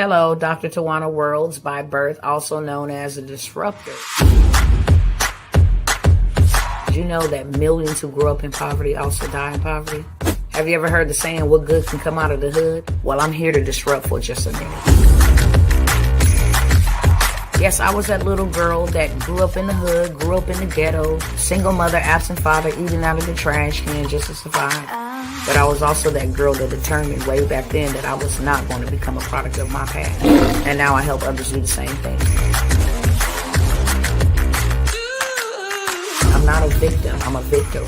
Hello, Dr. Tawana Worlds by birth, also known as a disruptor. Did you know that millions who grew up in poverty also die in poverty? Have you ever heard the saying, what good can come out of the hood? Well, I'm here to disrupt for just a minute. Yes, I was that little girl that grew up in the hood, grew up in the ghetto, single mother, absent father, eating out of the trash can just to survive. But I was also that girl that determined way back then that I was not going to become a product of my past. And now I help others do the same thing. I'm not a victim, I'm a victor.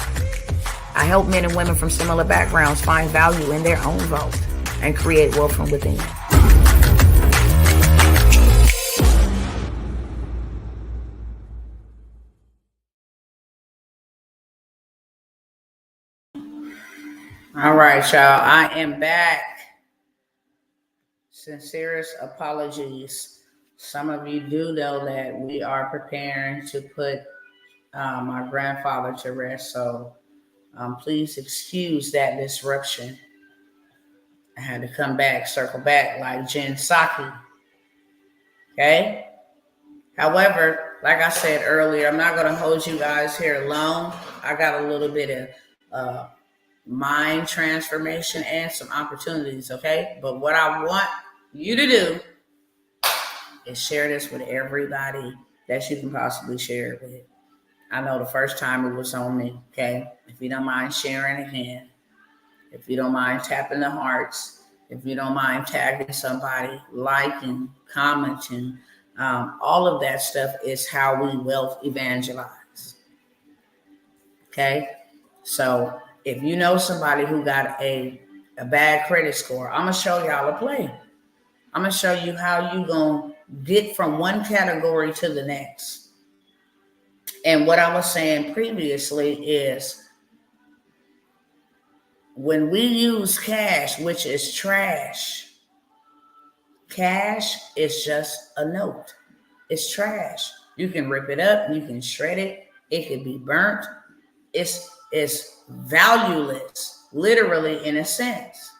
I help men and women from similar backgrounds find value in their own vault and create wealth from within. All right, y'all, I am back. Sincerest apologies. Some of you do know that we are preparing to put my grandfather to rest, so please excuse that disruption. I had to come back, circle back like Jen Psaki. Okay? However, like I said earlier, I'm not going to hold you guys here alone. I got a little bit of mind transformation and some opportunities, okay? But what I want you to do is share this with everybody that you can possibly share it with. I know the first time it was on me, okay? If you don't mind sharing again, if you don't mind tapping the hearts, if you don't mind tagging somebody, liking, commenting, all of that stuff is how we wealth evangelize, okay? So if you know somebody who got a bad credit score, I'm going to show y'all a play. I'm going to show you how you going to get from one category to the next. And what I was saying previously is when we use cash, which is trash, cash is just a note. It's trash. You can rip it up. You can shred it. It can be burnt. It's valueless, literally, in a sense.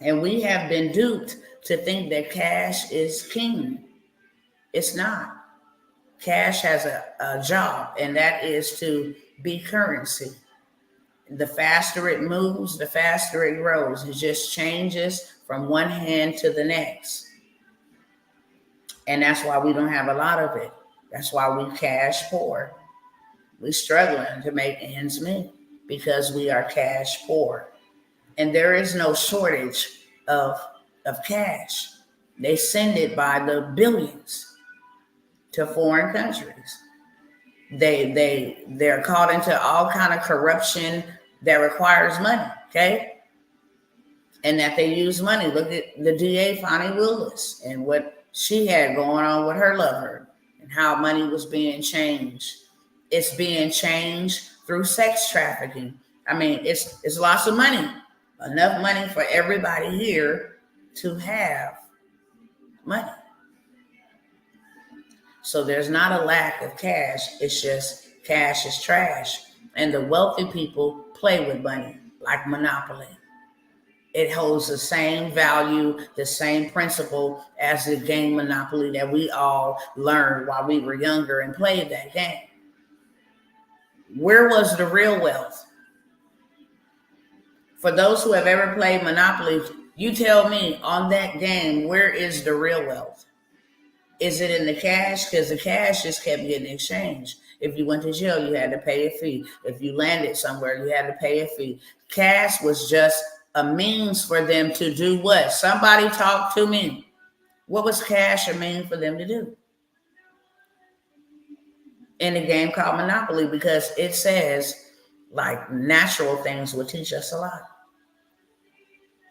And we have been duped to think that cash is king. It's not. Cash has a job, and that is to be currency. The faster it moves, the faster it grows. It just changes from one hand to the next. And that's why we don't have a lot of it. That's why we cash poor. We're struggling to make ends meet because we are cash poor. And there is no shortage of cash. They send it by the billions to foreign countries. They're caught into all kind of corruption that requires money, okay? And that they use money. Look at the DA, Fonnie Willis, and what she had going on with her lover and how money was being changed. It's being changed through sex trafficking. I mean, it's lots of money, enough money for everybody here to have money. So there's not a lack of cash. It's just cash is trash. And the wealthy people play with money like Monopoly. It holds the same value, the same principle as the game Monopoly that we all learned while we were younger and played that game. Where was the real wealth? For those who have ever played Monopoly, you tell me on that game, where is the real wealth? Is it in the cash? Because the cash just kept getting exchanged. If you went to jail, you had to pay a fee. If you landed somewhere, you had to pay a fee. Cash was just a means for them to do what? Somebody talk to me. What was cash a mean for them to do? In a game called Monopoly, because it says like natural things will teach us a lot.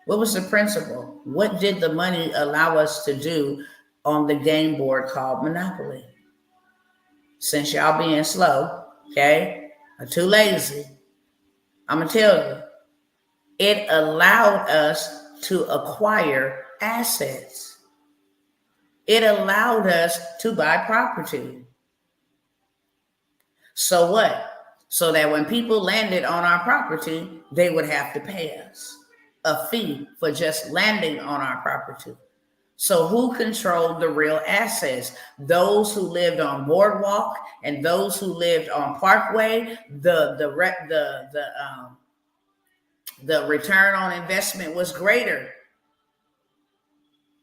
What was the principle? What did the money allow us to do on the game board called Monopoly? Since y'all being slow, okay, or too lazy, I'm going to tell you, it allowed us to acquire assets. It allowed us to buy property. So what? So that when people landed on our property, they would have to pay us a fee for just landing on our property. So who controlled the real assets? Those who lived on Boardwalk and those who lived on Parkway. The return on investment was greater.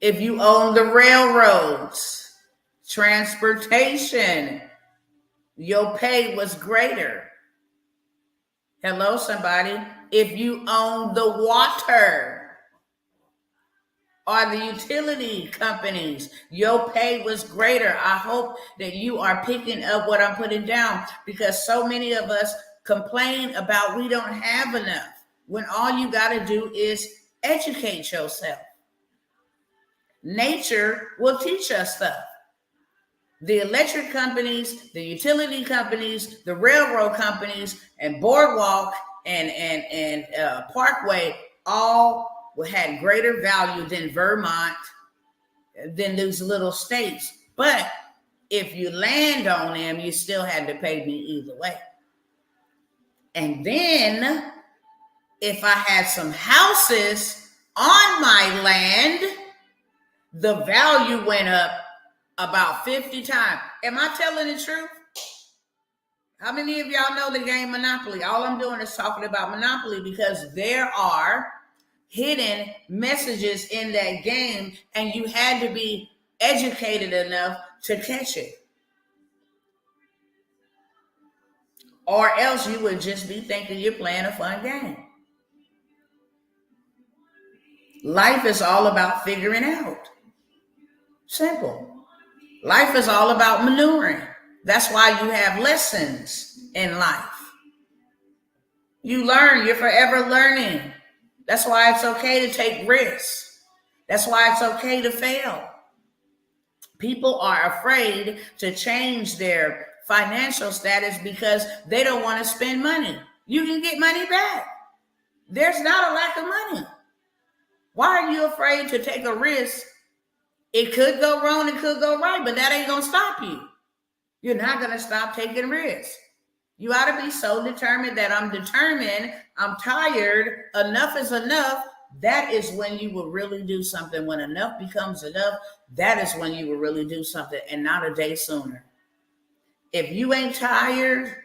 If you own the railroads, transportation, your pay was greater. Hello, somebody. If you own the water or the utility companies, your pay was greater. I hope that you are picking up what I'm putting down, because so many of us complain about we don't have enough, when all you got to do is educate yourself. Nature will teach us stuff. The electric companies, the utility companies, the railroad companies, and Boardwalk and Parkway all had greater value than Vermont, than those little states. But if you land on them, you still had to pay me either way. And then if I had some houses on my land, the value went up about 50 times. Am I telling the truth? How many of y'all know the game Monopoly? All I'm doing is talking about Monopoly, because there are hidden messages in that game, and you had to be educated enough to catch it. Or else you would just be thinking you're playing a fun game. Life is all about figuring out. Simple. Life is all about maneuvering. That's why you have lessons in life. You learn. You're forever learning. That's why it's okay to take risks. That's why it's okay to fail. People are afraid to change their financial status because they don't want to spend money. You can get money back. There's not a lack of money. Why are you afraid to take a risk? It could go wrong, it could go right, but that ain't going to stop you. You're not going to stop taking risks. You ought to be so determined that I'm determined, I'm tired, enough is enough. That is when you will really do something. When enough becomes enough, that is when you will really do something, and not a day sooner. If you ain't tired,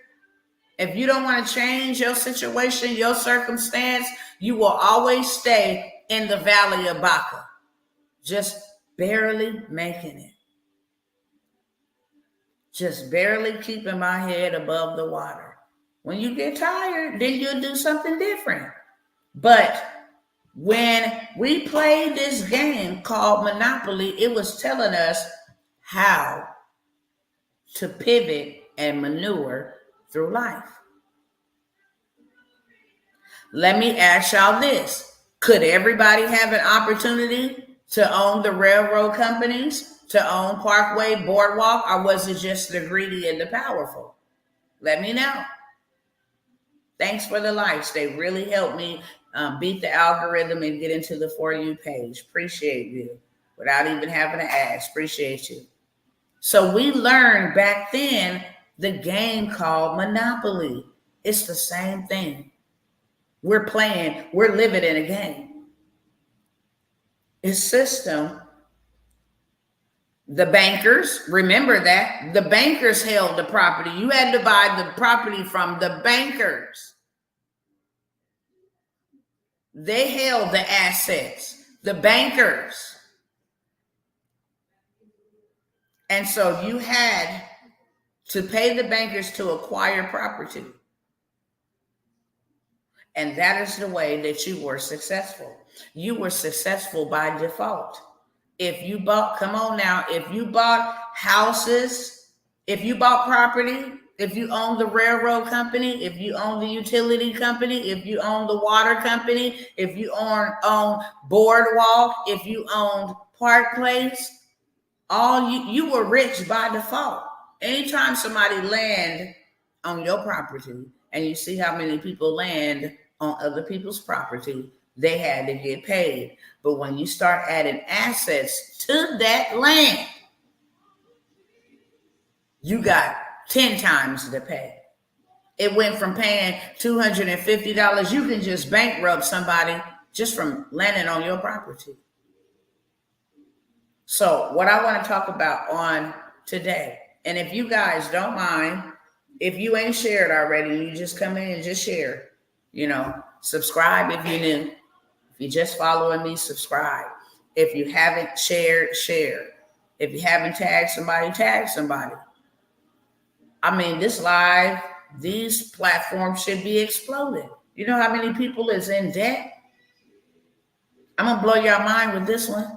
if you don't want to change your situation, your circumstance, you will always stay in the valley of Baca, just barely making it. Just barely keeping my head above the water. When you get tired, then you'll do something different. But when we played this game called Monopoly, it was telling us how to pivot and maneuver through life. Let me ask y'all this. Could everybody have an opportunity to own the railroad companies, to own Parkway, Boardwalk, or was it just the greedy and the powerful? Let me know. Thanks for the likes. They really helped me beat the algorithm and get into the For You page. Appreciate you. Without even having to ask. Appreciate you. So we learned back then the game called Monopoly. It's the same thing. We're playing, we're living in a game. It's system. The bankers, remember that, the bankers held the property. You had to buy the property from the bankers. They held the assets, the bankers. And so you had to pay the bankers to acquire property. And that is the way that you were successful. You were successful by default. If you bought, come on now, if you bought houses, if you bought property, if you own the railroad company, if you own the utility company, if you own the water company, if you own Boardwalk, if you owned Park Place, you were rich by default. Anytime somebody land on your property, and you see how many people land on other people's property, they had to get paid. But when you start adding assets to that land, you got 10 times the pay. It went from paying $250. You can just bankrupt somebody just from landing on your property. So what I want to talk about on today, and if you guys don't mind, if you ain't shared already, you just come in and just share, subscribe if you're new. If you're just following me, subscribe. If you haven't shared, share. If you haven't tagged somebody, tag somebody. I mean, these platforms should be exploding. You know how many people is in debt? I'm going to blow your mind with this one.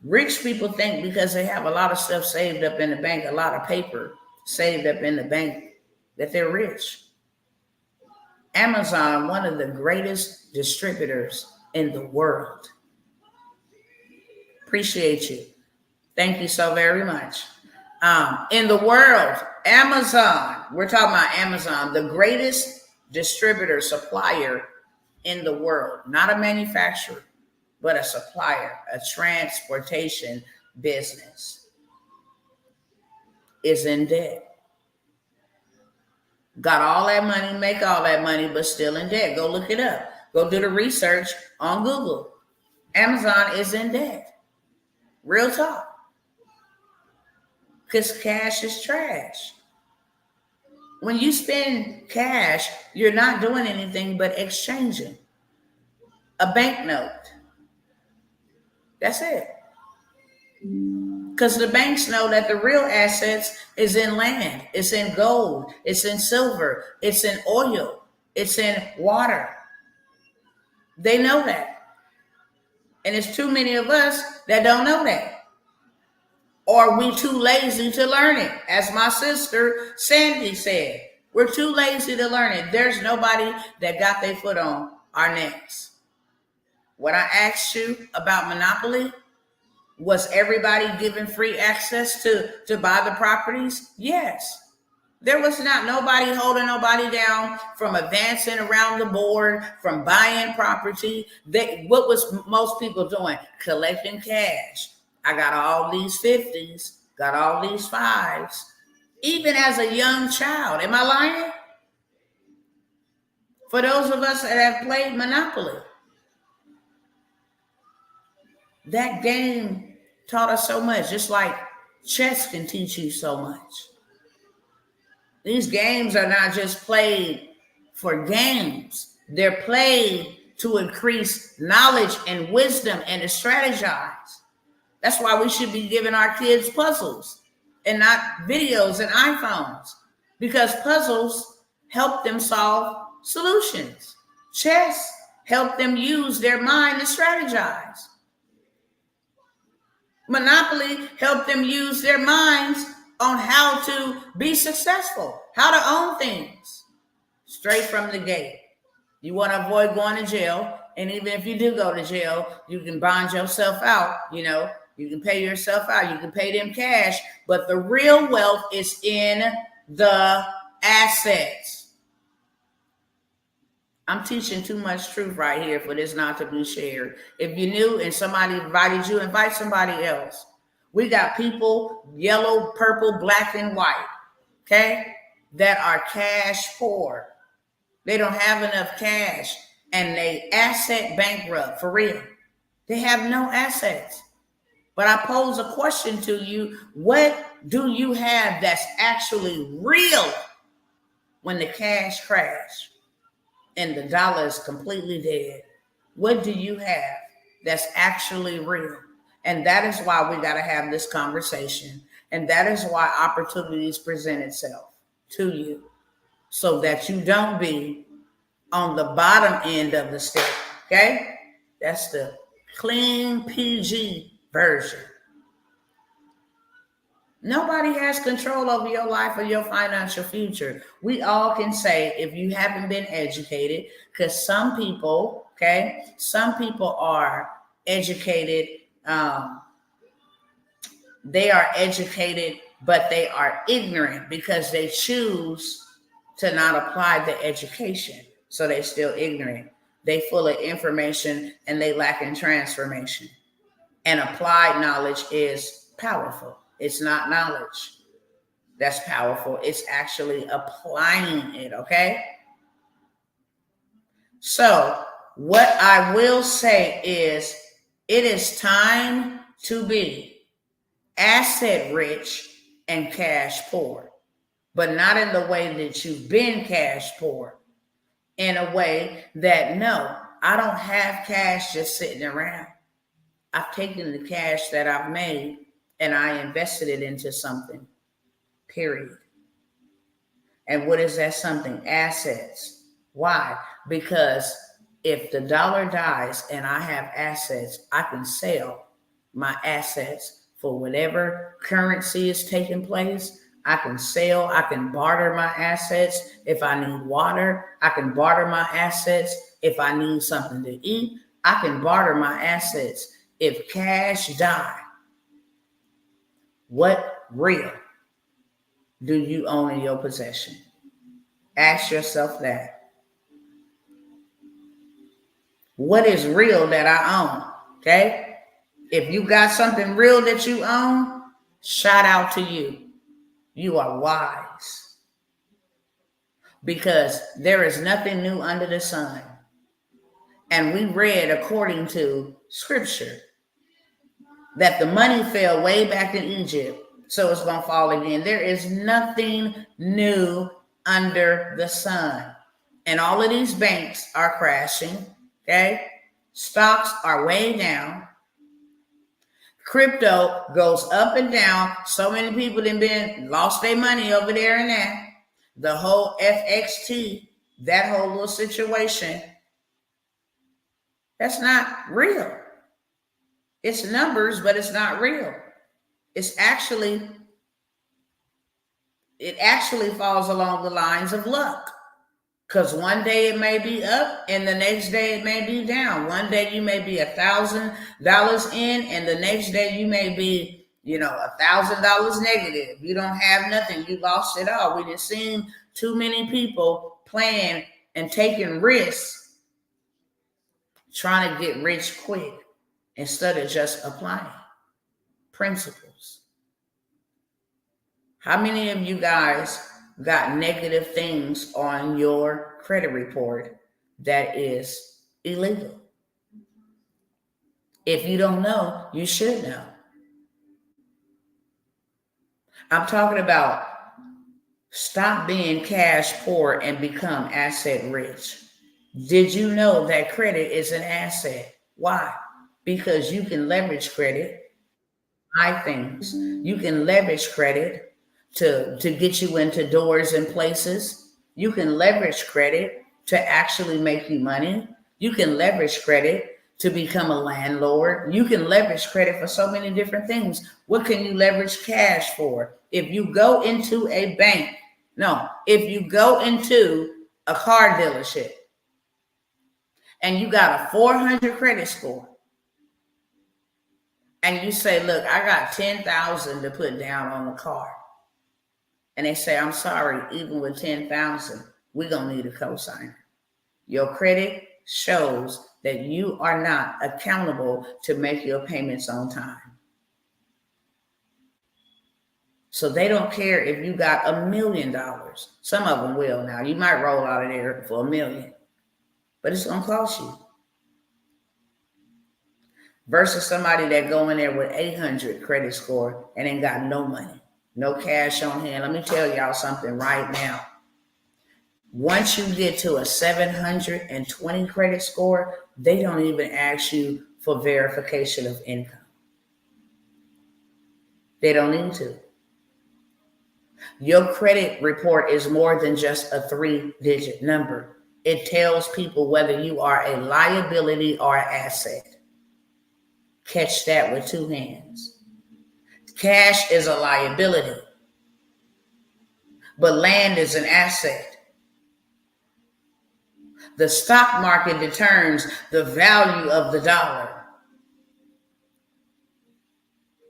Rich people think because they have a lot of stuff saved up in the bank, a lot of paper saved up in the bank, that they're rich. Amazon, one of the greatest distributors in the world. Appreciate you. Thank you so very much. In the world, Amazon, we're talking about Amazon, the greatest distributor, supplier in the world, not a manufacturer, but a supplier, a transportation business, is in debt. Got all that money, make all that money, but still in debt. Go look it up. Go do the research on Google. Amazon is in debt. Real talk. Because cash is trash. When you spend cash, you're not doing anything but exchanging a banknote. That's it. Because the banks know that the real assets is in land, it's in gold, it's in silver, it's in oil, it's in water. They know that. And it's too many of us that don't know that. Or we too lazy to learn it. As my sister Sandy said, we're too lazy to learn it. There's nobody that got their foot on our necks. When I asked you about Monopoly, was everybody given free access to buy the properties? Yes. There was not nobody holding nobody down from advancing around the board, from buying property. What was most people doing? Collecting cash. I got all these 50s, got all these 5s. Even as a young child. Am I lying? For those of us that have played Monopoly, that game taught us so much, just like chess can teach you so much. These games are not just played for games. They're played to increase knowledge and wisdom and to strategize. That's why we should be giving our kids puzzles and not videos and iPhones, because puzzles help them solve solutions. Chess help them use their mind to strategize. Monopoly help them use their minds on how to be successful, how to own things straight from the gate. You want to avoid going to jail. And even if you do go to jail, you can bond yourself out. You can pay yourself out. You can pay them cash. But the real wealth is in the assets. I'm teaching too much truth right here for this not to be shared. If you're new and somebody invited you, invite somebody else. We got people, yellow, purple, black, and white, okay, that are cash poor. They don't have enough cash, and they asset bankrupt, for real. They have no assets. But I pose a question to you. What do you have that's actually real when the cash crashed and the dollar is completely dead? What do you have that's actually real? And that is why we got to have this conversation. And that is why opportunities present itself to you, so that you don't be on the bottom end of the stick. Okay? That's the clean PG version. Nobody has control over your life or your financial future. We all can say, if you haven't been educated, because some people are educated. They are educated, but they are ignorant because they choose to not apply the education. So they're still ignorant. They full of information and they lack in transformation. And applied knowledge is powerful. It's not knowledge that's powerful. It's actually applying it, okay? So what I will say is, It is time to be asset rich and cash poor, but not in the way that you've been cash poor, in a way that, no, I don't have cash just sitting around. I've taken the cash that I've made and I invested it into something, period. And what is that something? Assets. Why? Because if the dollar dies and I have assets, I can sell my assets for whatever currency is taking place. I can sell, I can barter my assets. If I need water, I can barter my assets. If I need something to eat, I can barter my assets. If cash die, what real do you own in your possession? Ask yourself that. What is real that I own? Okay? If you got something real that you own, shout out to you. You are wise. Because there is nothing new under the sun. And we read according to scripture that the money fell way back in Egypt, so it's going to fall again. There is nothing new under the sun. And all of these banks are crashing, okay? Stocks are way down. Crypto goes up and down. So many people have lost their money over there and that. The whole FXT, that whole little situation, that's not real. It's numbers, but it's not real. It actually falls along the lines of luck. Because one day it may be up and the next day it may be down. One day you may be $1,000 in and the next day you may be, $1,000 negative. You don't have nothing. You lost it all. We just seen too many people playing and taking risks, trying to get rich quick instead of just applying principles. How many of you guys got negative things on your credit report that is illegal? If you don't know, you should know. I'm talking about stop being cash poor and become asset rich. Did you know that credit is an asset? Why? Because you can leverage credit, buy things. You can leverage credit to get you into doors and places. You can leverage credit to actually make you money. You can leverage credit to become a landlord. You can leverage credit for so many different things. What can you leverage cash for? If you go into a bank, if you go into a car dealership and you got a 400 credit score and you say, look, I got 10,000 to put down on the car. And they say, I'm sorry, even with 10,000, we're going to need a cosigner. Your credit shows that you are not accountable to make your payments on time. So they don't care if you got $1 million. Some of them will now. You might roll out of there for $1 million, but it's going to cost you. Versus somebody that go in there with 800 credit score and ain't got no money, no cash on hand. Let me tell y'all something right now. Once you get to a 720 credit score, they don't even ask you for verification of income. They don't need to. Your credit report is more than just a 3-digit number. It tells people whether you are a liability or an asset. Catch that with 2 hands. Cash is a liability, but land is an asset. The stock market determines the value of the dollar.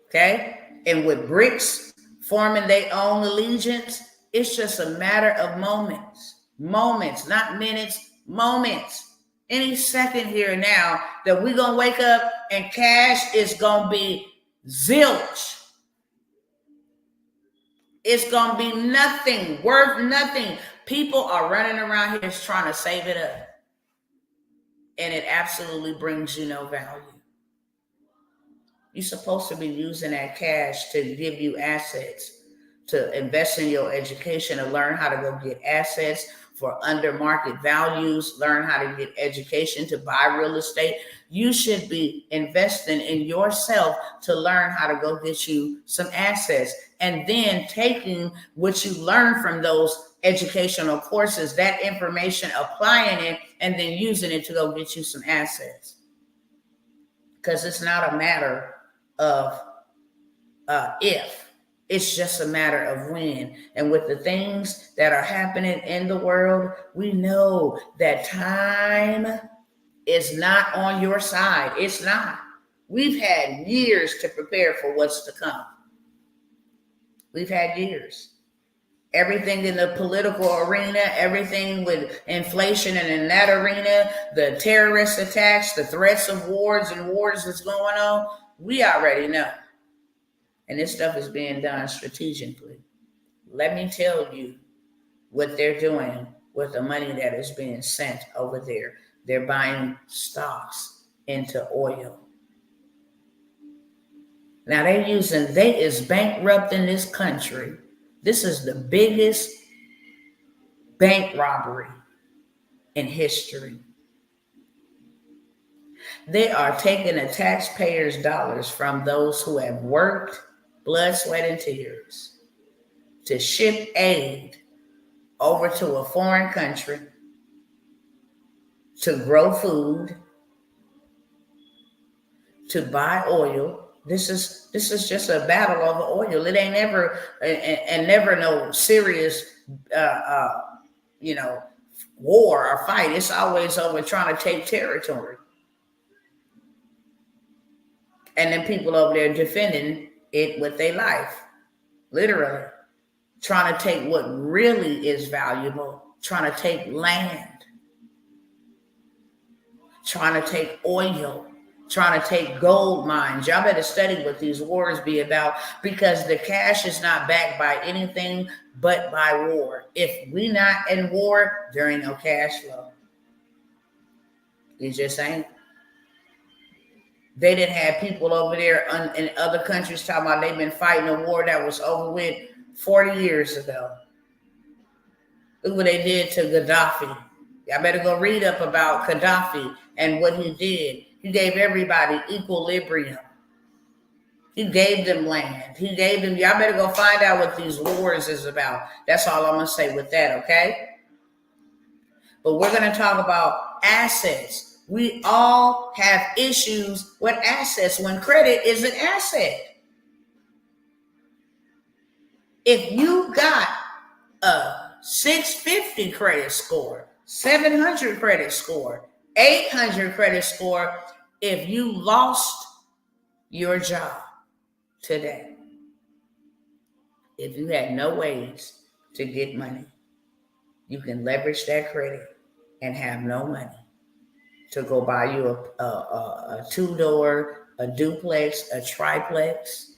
Okay? And with BRICS forming their own allegiance, it's just a matter of moments. Moments, not minutes, moments. Any second here now that we're going to wake up and cash is going to be zilch. It's going to be nothing, worth nothing. People are running around here just trying to save it up. And it absolutely brings you no value. You're supposed to be using that cash to give you assets, to invest in your education, to learn how to go get assets for under market values, learn how to get education to buy real estate. You should be investing in yourself to learn how to go get you some assets, and then taking what you learn from those educational courses, that information, applying it, and then using it to go get you some assets. Because it's not a matter of if, it's just a matter of when. And with the things that are happening in the world, we know that time is not on your side. It's not. We've had years to prepare for what's to come. We've had years. Everything in the political arena, everything with inflation and in that arena, the terrorist attacks, the threats of wars and wars that's going on, we already know. And this stuff is being done strategically. Let me tell you what they're doing with the money that is being sent over there. They're buying stocks into oil. Now they is bankrupting this country. This is the biggest bank robbery in history. They are taking the taxpayers' dollars from those who have worked, blood, sweat, and tears, to ship aid over to a foreign country, to grow food, to buy oil. This is just a battle over oil. It ain't never and never no serious war or fight. It's always over trying to take territory. And then people over there defending it with their life, literally trying to take what really is valuable, trying to take land, trying to take oil, trying to take gold mines. Y'all better study what these wars be about, because the cash is not backed by anything but by war. If we not in war, there ain't no cash flow. You just ain't. They didn't have people over there in other countries talking about they've been fighting a war that was over with 40 years ago. Look what they did to Gaddafi. Y'all better go read up about Gaddafi and what he did. He gave everybody equilibrium. He gave them land. He gave them, y'all better go find out what these wars is about. That's all I'm going to say with that, okay? But we're going to talk about assets. We all have issues with assets when credit is an asset. If you got a 650 credit score, 700 credit score, 800 credit score, if you lost your job today, if you had no ways to get money, you can leverage that credit and have no money to go buy you a two-door, a duplex, a triplex,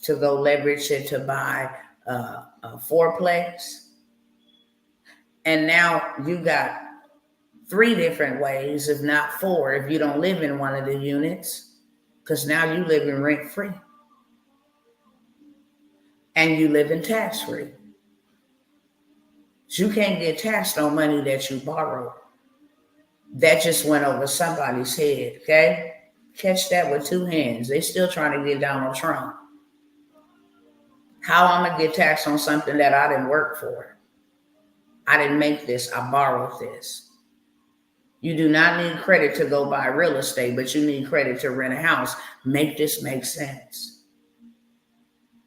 to go leverage it to buy a fourplex. And now you got 3 different ways, if not 4, if you don't live in one of the units, because now you live in rent-free. And you live in tax-free. You can't get taxed on money that you borrowed. That just went over somebody's head, okay? Catch that with 2 hands. They still trying to get Donald Trump. How I'm going to get taxed on something that I didn't work for? I didn't make this. I borrowed this. You do not need credit to go buy real estate, but you need credit to rent a house. Make this make sense.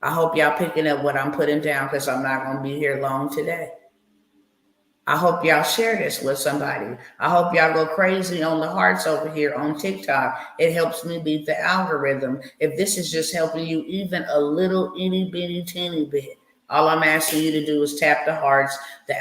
I hope y'all picking up what I'm putting down, because I'm not going to be here long today. I hope y'all share this with somebody. I hope y'all go crazy on the hearts over here on TikTok. It helps me beat the algorithm. If this is just helping you even a little itty bitty teeny bit, all I'm asking you to do is tap the hearts. The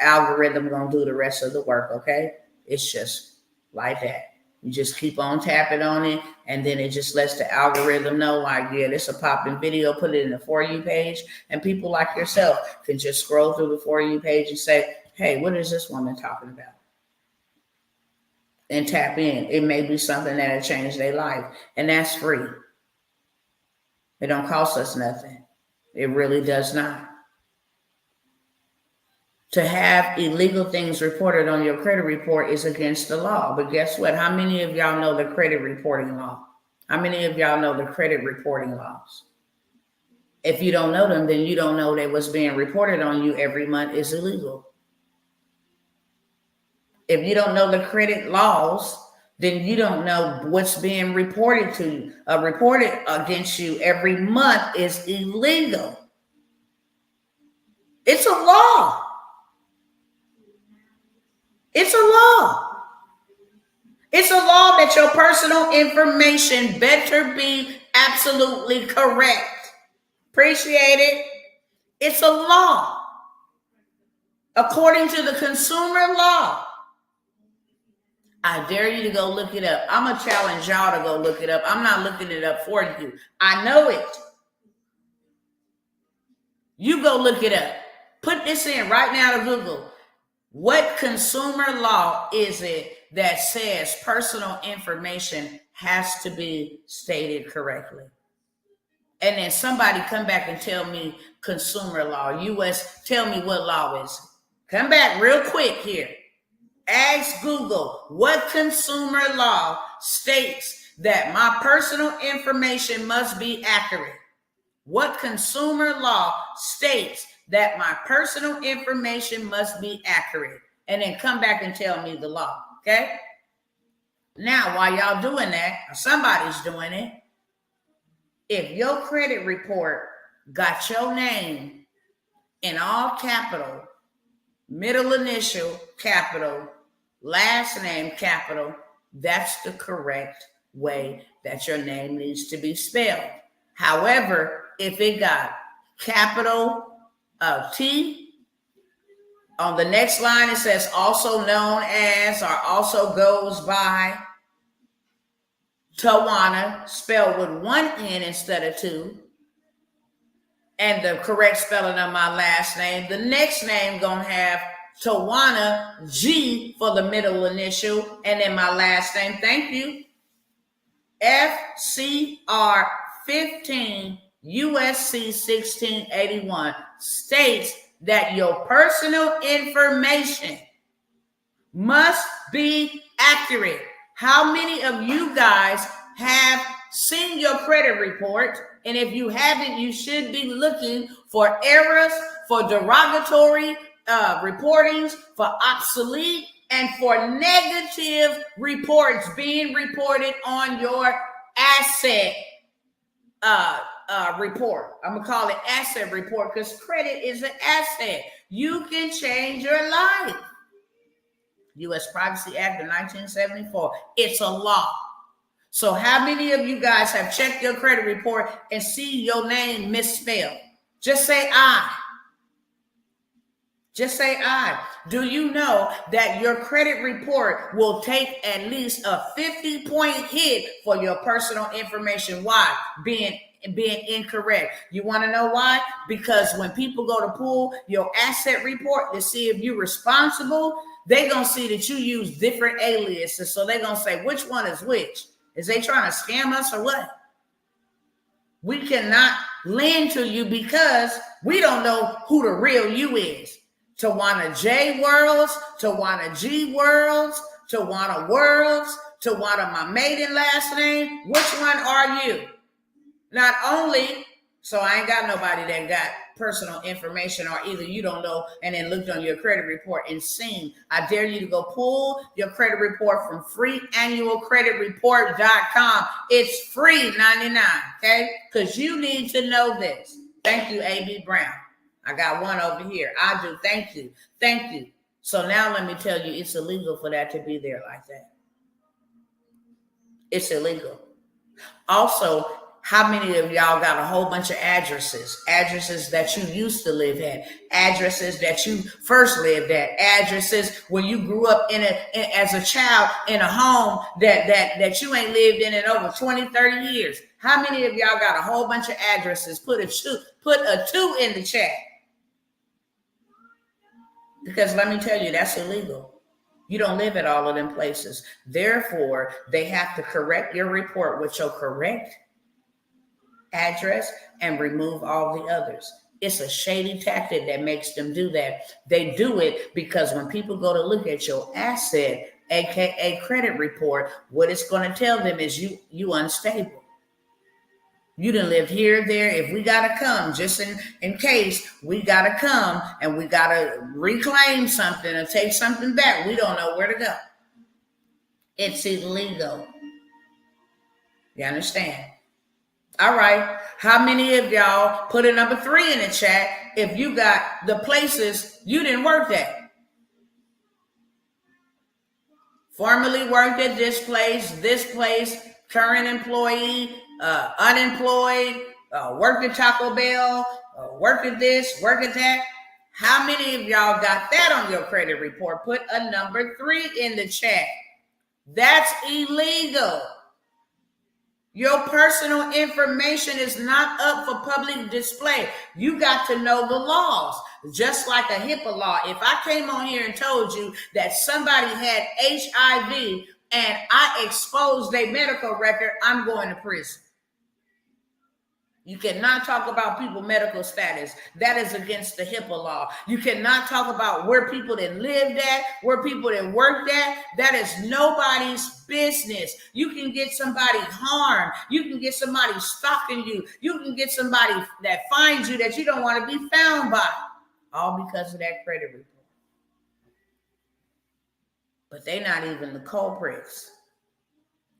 algorithm gonna do the rest of the work, okay? It's just like that. You just keep on tapping on it, and then it just lets the algorithm know, like, yeah, this is a popping video, put it in the For You page, and people like yourself can just scroll through the For You page and say, hey, what is this woman talking about? and tap in. It may be something that'll change their life, and that's free. It don't cost us nothing. It really does not. To have illegal things reported on your credit report is against the law. But guess what? How many of y'all know the credit reporting law? How many of y'all know the credit reporting laws? If you don't know them, then you don't know that what's being reported on you every month is illegal. If you don't know the credit laws, then you don't know what's being reported to you. Reported against you every month is illegal. It's a law. It's a law. It's a law that your personal information better be absolutely correct. Appreciate it. It's a law. According to the consumer law. I dare you to go look it up. I'm going to challenge y'all to go look it up. I'm not looking it up for you. I know it. You go look it up. Put this in right now to Google. What consumer law is it that says personal information has to be stated correctly? And then somebody come back and tell me consumer law, US, tell me what law is it. Come back real quick here. Ask Google, what consumer law states that my personal information must be accurate? What consumer law states that my personal information must be accurate? And then come back and tell me the law, okay? Now, while y'all doing that, or somebody's doing it, if your credit report got your name in all capital, middle initial capital, last name capital, that's the correct way that your name needs to be spelled. However, if it got capital T, on the next line it says also known as or also goes by Tawana, spelled with one N instead of two, and the correct spelling of my last name, the next name gonna have Tawana G for the middle initial, and then my last name, thank you, FCR 15 USC 1681 states that your personal information must be accurate. How many of you guys have seen your credit report? And if you haven't, you should be looking for errors, for derogatory reportings, for obsolete, and for negative reports being reported on your asset report. I'm gonna call it asset report because credit is an asset. You can change your life. U.S. Privacy Act of 1974. It's a law. So how many of you guys have checked your credit report and see your name misspelled? Just say I. Just say I. Do you know that your credit report will take at least a 50-point hit for your personal information? Why? Being incorrect. You want to know why? Because when people go to pull your asset report to see if you're responsible, they're going to see that you use different aliases. So they're going to say, which one is which? Is they trying to scam us or what? We cannot lend to you because we don't know who the real you is. Tawana J Worlds, Tawana G Worlds, Tawana Worlds, Tawana my maiden last name. Which one are you? Not only, so I ain't got nobody that got personal information, or either you don't know and then looked on your credit report and seen. I dare you to go pull your credit report from freeannualcreditreport.com. It's free 99, okay? Because you need to know this. Thank you, A.B. Brown. I got one over here. I do. Thank you. Thank you. So now let me tell you, it's illegal for that to be there like that. It's illegal. Also, how many of y'all got a whole bunch of addresses that you used to live at, addresses that you first lived at, addresses when you grew up as a child in a home that you ain't lived in over 20, 30 years? How many of y'all got a whole bunch of addresses? Put a two in the chat. Because let me tell you, that's illegal. You don't live at all of them places. Therefore, they have to correct your report with your correct address and remove all the others. It's a shady tactic that makes them do that. They do it because when people go to look at your asset, aka credit report, what it's going to tell them is you unstable. You done lived here, there. If we got to come, just in case, we got to come and we got to reclaim something or take something back. We don't know where to go. It's illegal. You understand? All right. How many of y'all put a number 3 in the chat if you got the places you didn't work at? Formerly worked at this place, current employee, unemployed, worked at Taco Bell, worked at this, worked at that. How many of y'all got that on your credit report? Put a number 3 in the chat. That's illegal. Your personal information is not up for public display. You got to know the laws, just like a HIPAA law. If I came on here and told you that somebody had HIV and I exposed their medical record, I'm going to prison. You cannot talk about people's medical status. That is against the HIPAA law. You cannot talk about where people that lived at, where people that worked at. That is nobody's business. You can get somebody harmed. You can get somebody stalking you. You can get somebody that finds you that you don't want to be found by. All because of that credit report. But they're not even the culprits.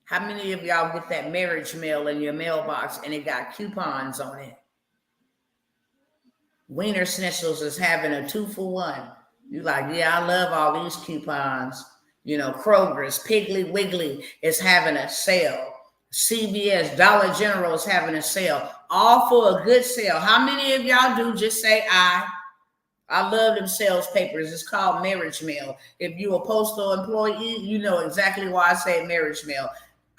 How many of y'all get that marriage mail in your mailbox and it got coupons on it? Wiener Schnitzels is having a 2-for-1. You like, yeah, I love all these coupons. You know, Kroger's, Piggly Wiggly is having a sale. CVS, Dollar General is having a sale. All for a good sale. How many of y'all do just say I love them sales papers. It's called marriage mail. If you're a postal employee, you know exactly why I say marriage mail.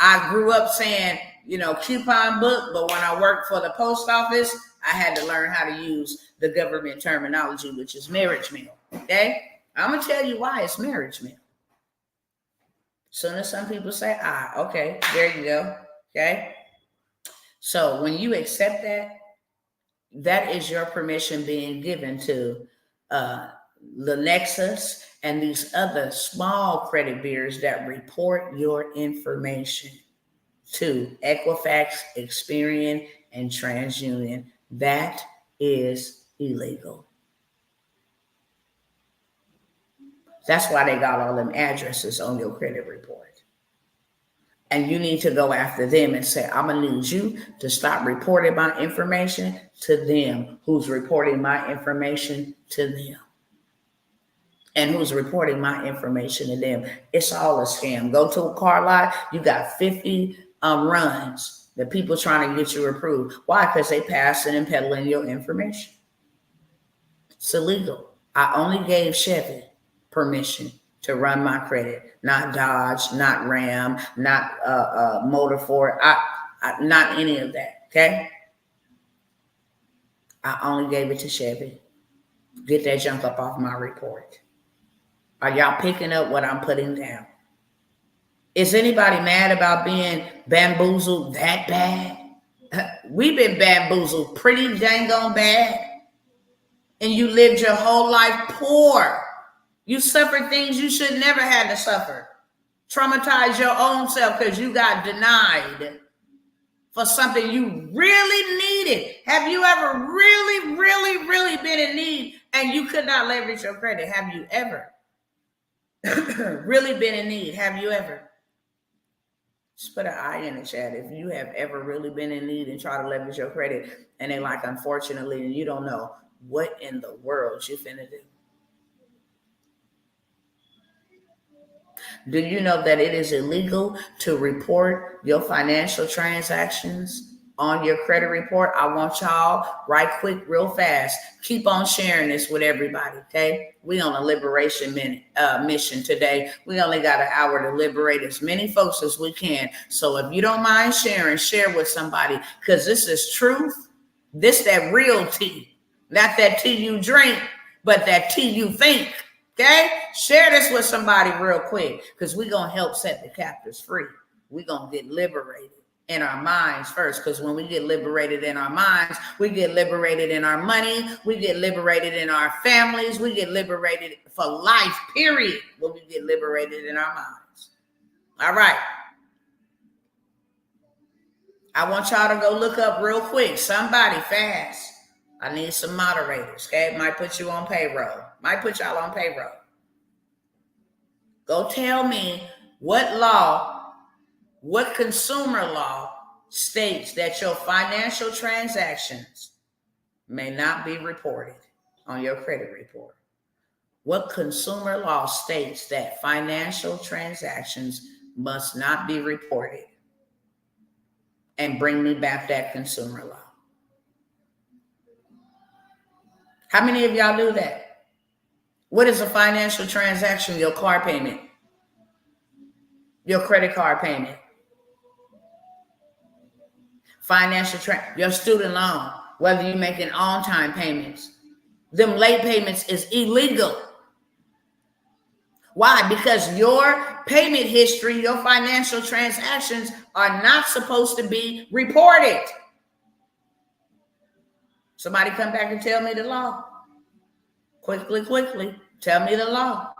I grew up saying, you know, coupon book, but when I worked for the post office, I had to learn how to use the government terminology, which is marriage mail. Okay? I'm going to tell you why it's marriage mail. Soon as some people say, okay, there you go. Okay? So when you accept that, that is your permission being given to the Nexus and these other small credit bureaus that report your information to Equifax, Experian, and TransUnion. That is illegal. That's why they got all them addresses on your credit report. And you need to go after them and say, I'm going to need you to stop reporting my information to them. Who's reporting my information to them? And who's reporting my information to them? It's all a scam. Go to a car lot, you got 50 runs that people trying to get you approved. Why? Because they passing and peddling your information. It's illegal. I only gave Chevy permission to run my credit, not Dodge, not Ram, not Motor Ford, not any of that, okay? I only gave it to Chevy. Get that junk up off my report. Are y'all picking up what I'm putting down? Is anybody mad about being bamboozled that bad? We've been bamboozled pretty dang on bad. And you lived your whole life poor. You suffered things you should never had to suffer. Traumatize your own self because you got denied for something you really needed. Have you ever really been in need and you could not leverage your credit? Have you ever really been in need? Have you ever? Just put an I in the chat if you have ever really been in need and try to leverage your credit and they like, unfortunately, and you don't know what in the world you finna do. Do you know that it is illegal to report your financial transactions on your credit report? I want y'all right quick, real fast. Keep on sharing this with everybody, okay? We on a liberation mission today. We only got an hour to liberate as many folks as we can. So if you don't mind sharing, share with somebody because this is truth. This that real tea. Not that tea you drink, but that tea you think. Okay? Share this with somebody real quick, because we're going to help set the captives free. We're going to get liberated in our minds first, because when we get liberated in our minds, we get liberated in our money, we get liberated in our families, we get liberated for life, period, when we get liberated in our minds. All right. I want y'all to go look up real quick. Somebody fast. I need some moderators, okay? Might put you on payroll. Might put y'all on payroll. Go tell me what law, what consumer law states that your financial transactions may not be reported on your credit report. What consumer law states that financial transactions must not be reported? And bring me back that consumer law. How many of y'all do that? What is a financial transaction? Your car payment, your credit card payment, your student loan, whether you're making on-time payments. Them late payments is illegal. Why? Because your payment history, your financial transactions are not supposed to be reported. Somebody come back and tell me the law. Quickly. Tell me the law.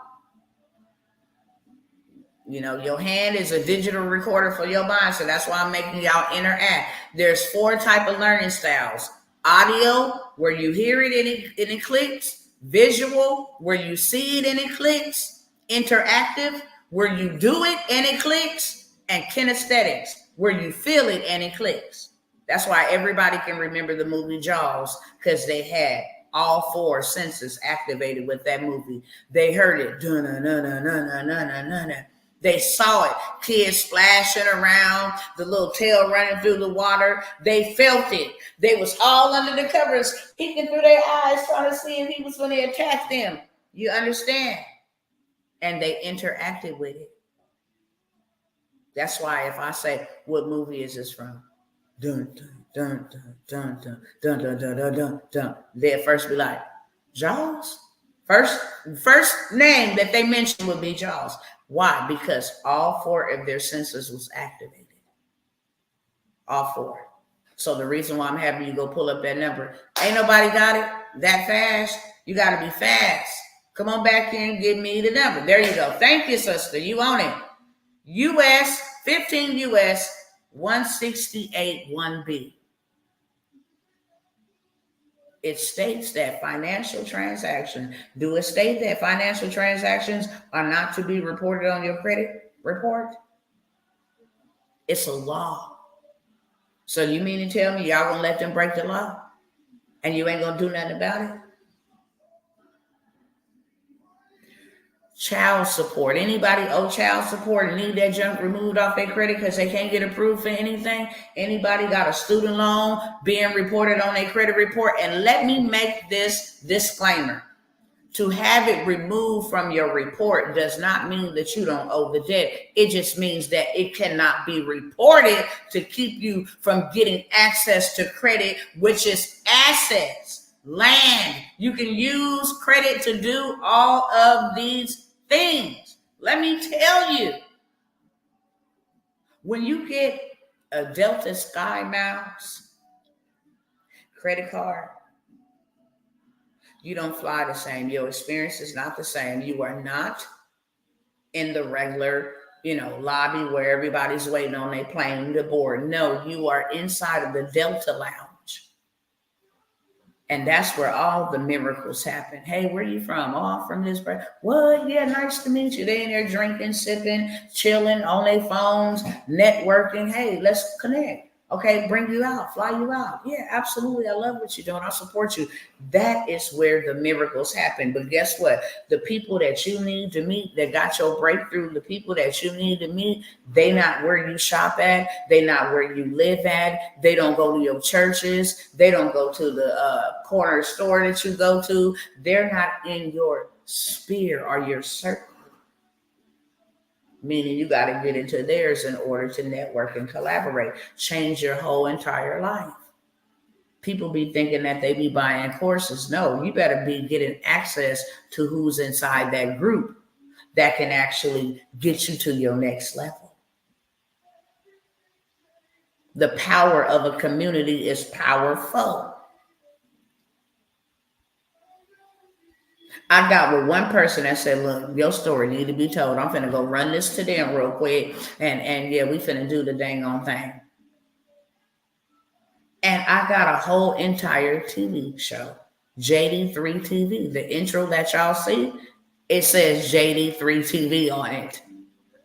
You know, your hand is a digital recorder for your mind, so that's why I'm making y'all interact. There's 4 types of learning styles. Audio, where you hear it and it clicks. Visual, where you see it and it clicks. Interactive, where you do it and it clicks. And kinesthetics, where you feel it and it clicks. That's why everybody can remember the movie Jaws, because they had all 4 senses activated with that movie. They heard it. They saw it. Kids splashing around, the little tail running through the water. They felt it. They was all under the covers, peeking through their eyes, trying to see if he was going to attack them. You understand? And they interacted with it. That's why if I say, what movie is this from? Dun, dun, dun, dun, dun, dun, dun, dun, dun, dun, dun. They'd first be like, Jaws? First name that they mentioned would be Jaws. Why? Because all 4 of their senses was activated. All 4. So the reason why I'm having you go pull up that number, ain't nobody got it that fast. You got to be fast. Come on back here and give me the number. There you go. Thank you, sister. You own it. US 15 US 168 1B. It states that financial transactions, do it state that financial transactions are not to be reported on your credit report? It's a law. So you mean to tell me y'all gonna let them break the law and you ain't gonna do nothing about it? Child support. Anybody owe child support and need that junk removed off their credit because they can't get approved for anything? Anybody got a student loan being reported on their credit report? And let me make this disclaimer. To have it removed from your report does not mean that you don't owe the debt. It just means that it cannot be reported to keep you from getting access to credit, which is assets, land. You can use credit to do all of these things. Let me tell you, when you get a Delta Sky Miles credit card, you don't fly the same. Your experience is not the same. You are not in the regular, lobby where everybody's waiting on their plane to board. No, you are inside of the Delta Lounge. And that's where all the miracles happen. Hey, where are you from? Oh, I'm from this place. What? Yeah, nice to meet you. They in there drinking, sipping, chilling on their phones, networking. Hey, let's connect. Okay, bring you out, fly you out. Yeah, absolutely. I love what you're doing. I support you. That is where the miracles happen. But guess what? The people that you need to meet that got your breakthrough, the people that you need to meet, they not where you shop at. They not where you live at. They don't go to your churches. They don't go to the corner store that you go to. They're not in your sphere or your circle. Meaning you got to get into theirs in order to network and collaborate, change your whole entire life. People be thinking that they be buying courses. No, you better be getting access to who's inside that group. that can actually get you to your next level. The power of a community is powerful. I got with one person that said, look, your story need to be told. I'm finna go run this to them real quick. And yeah, we finna do the dang on thing. And I got a whole entire TV show, JD3 TV. The intro that y'all see, it says JD3 TV on it.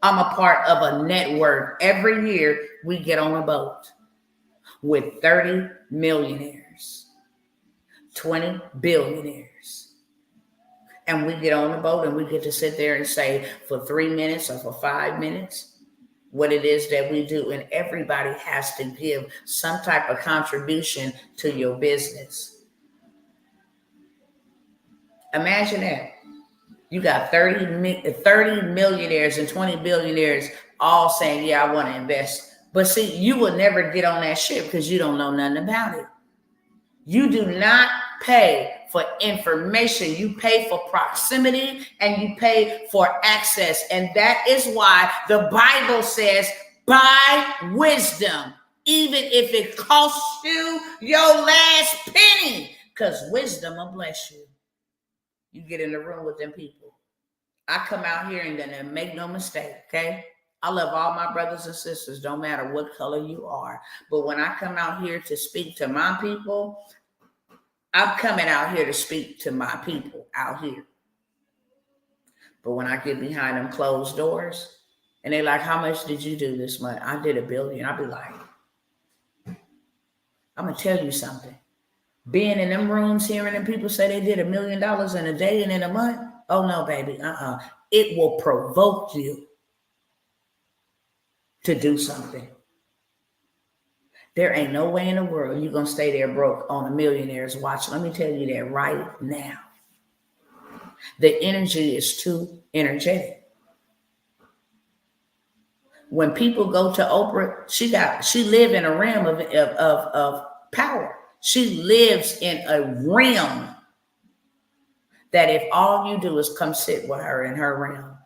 I'm a part of a network. Every year we get on a boat with 30 millionaires, 20 billionaires. And we get on the boat and we get to sit there and say for 3 minutes or for 5 minutes what it is that we do. And everybody has to give some type of contribution to your business. Imagine that. You got 30 millionaires and 20 billionaires all saying, yeah, I want to invest. But see, you will never get on that ship because you don't know nothing about it. You do not pay for information. You pay for proximity and you pay for access. And that is why the Bible says, buy wisdom, even if it costs you your last penny, because wisdom will bless you. You get in the room with them people. I come out here and then make no mistake, okay? I love all my brothers and sisters, don't matter what color you are. But when I come out here to speak to my people, I'm coming out here to speak to my people out here. But when I get behind them closed doors and they're like, how much did you do this month? I did $1 billion. I'll be like, I'm going to tell you something. Being in them rooms, hearing them people say they did $1 million in a day and in a month. Oh no, baby. It will provoke you to do something. There ain't no way in the world you're going to stay there broke on a millionaire's watch. Let me tell you that right now. The energy is too energetic. When people go to Oprah, she live in a realm of power. She lives in a realm that if all you do is come sit with her in her realm,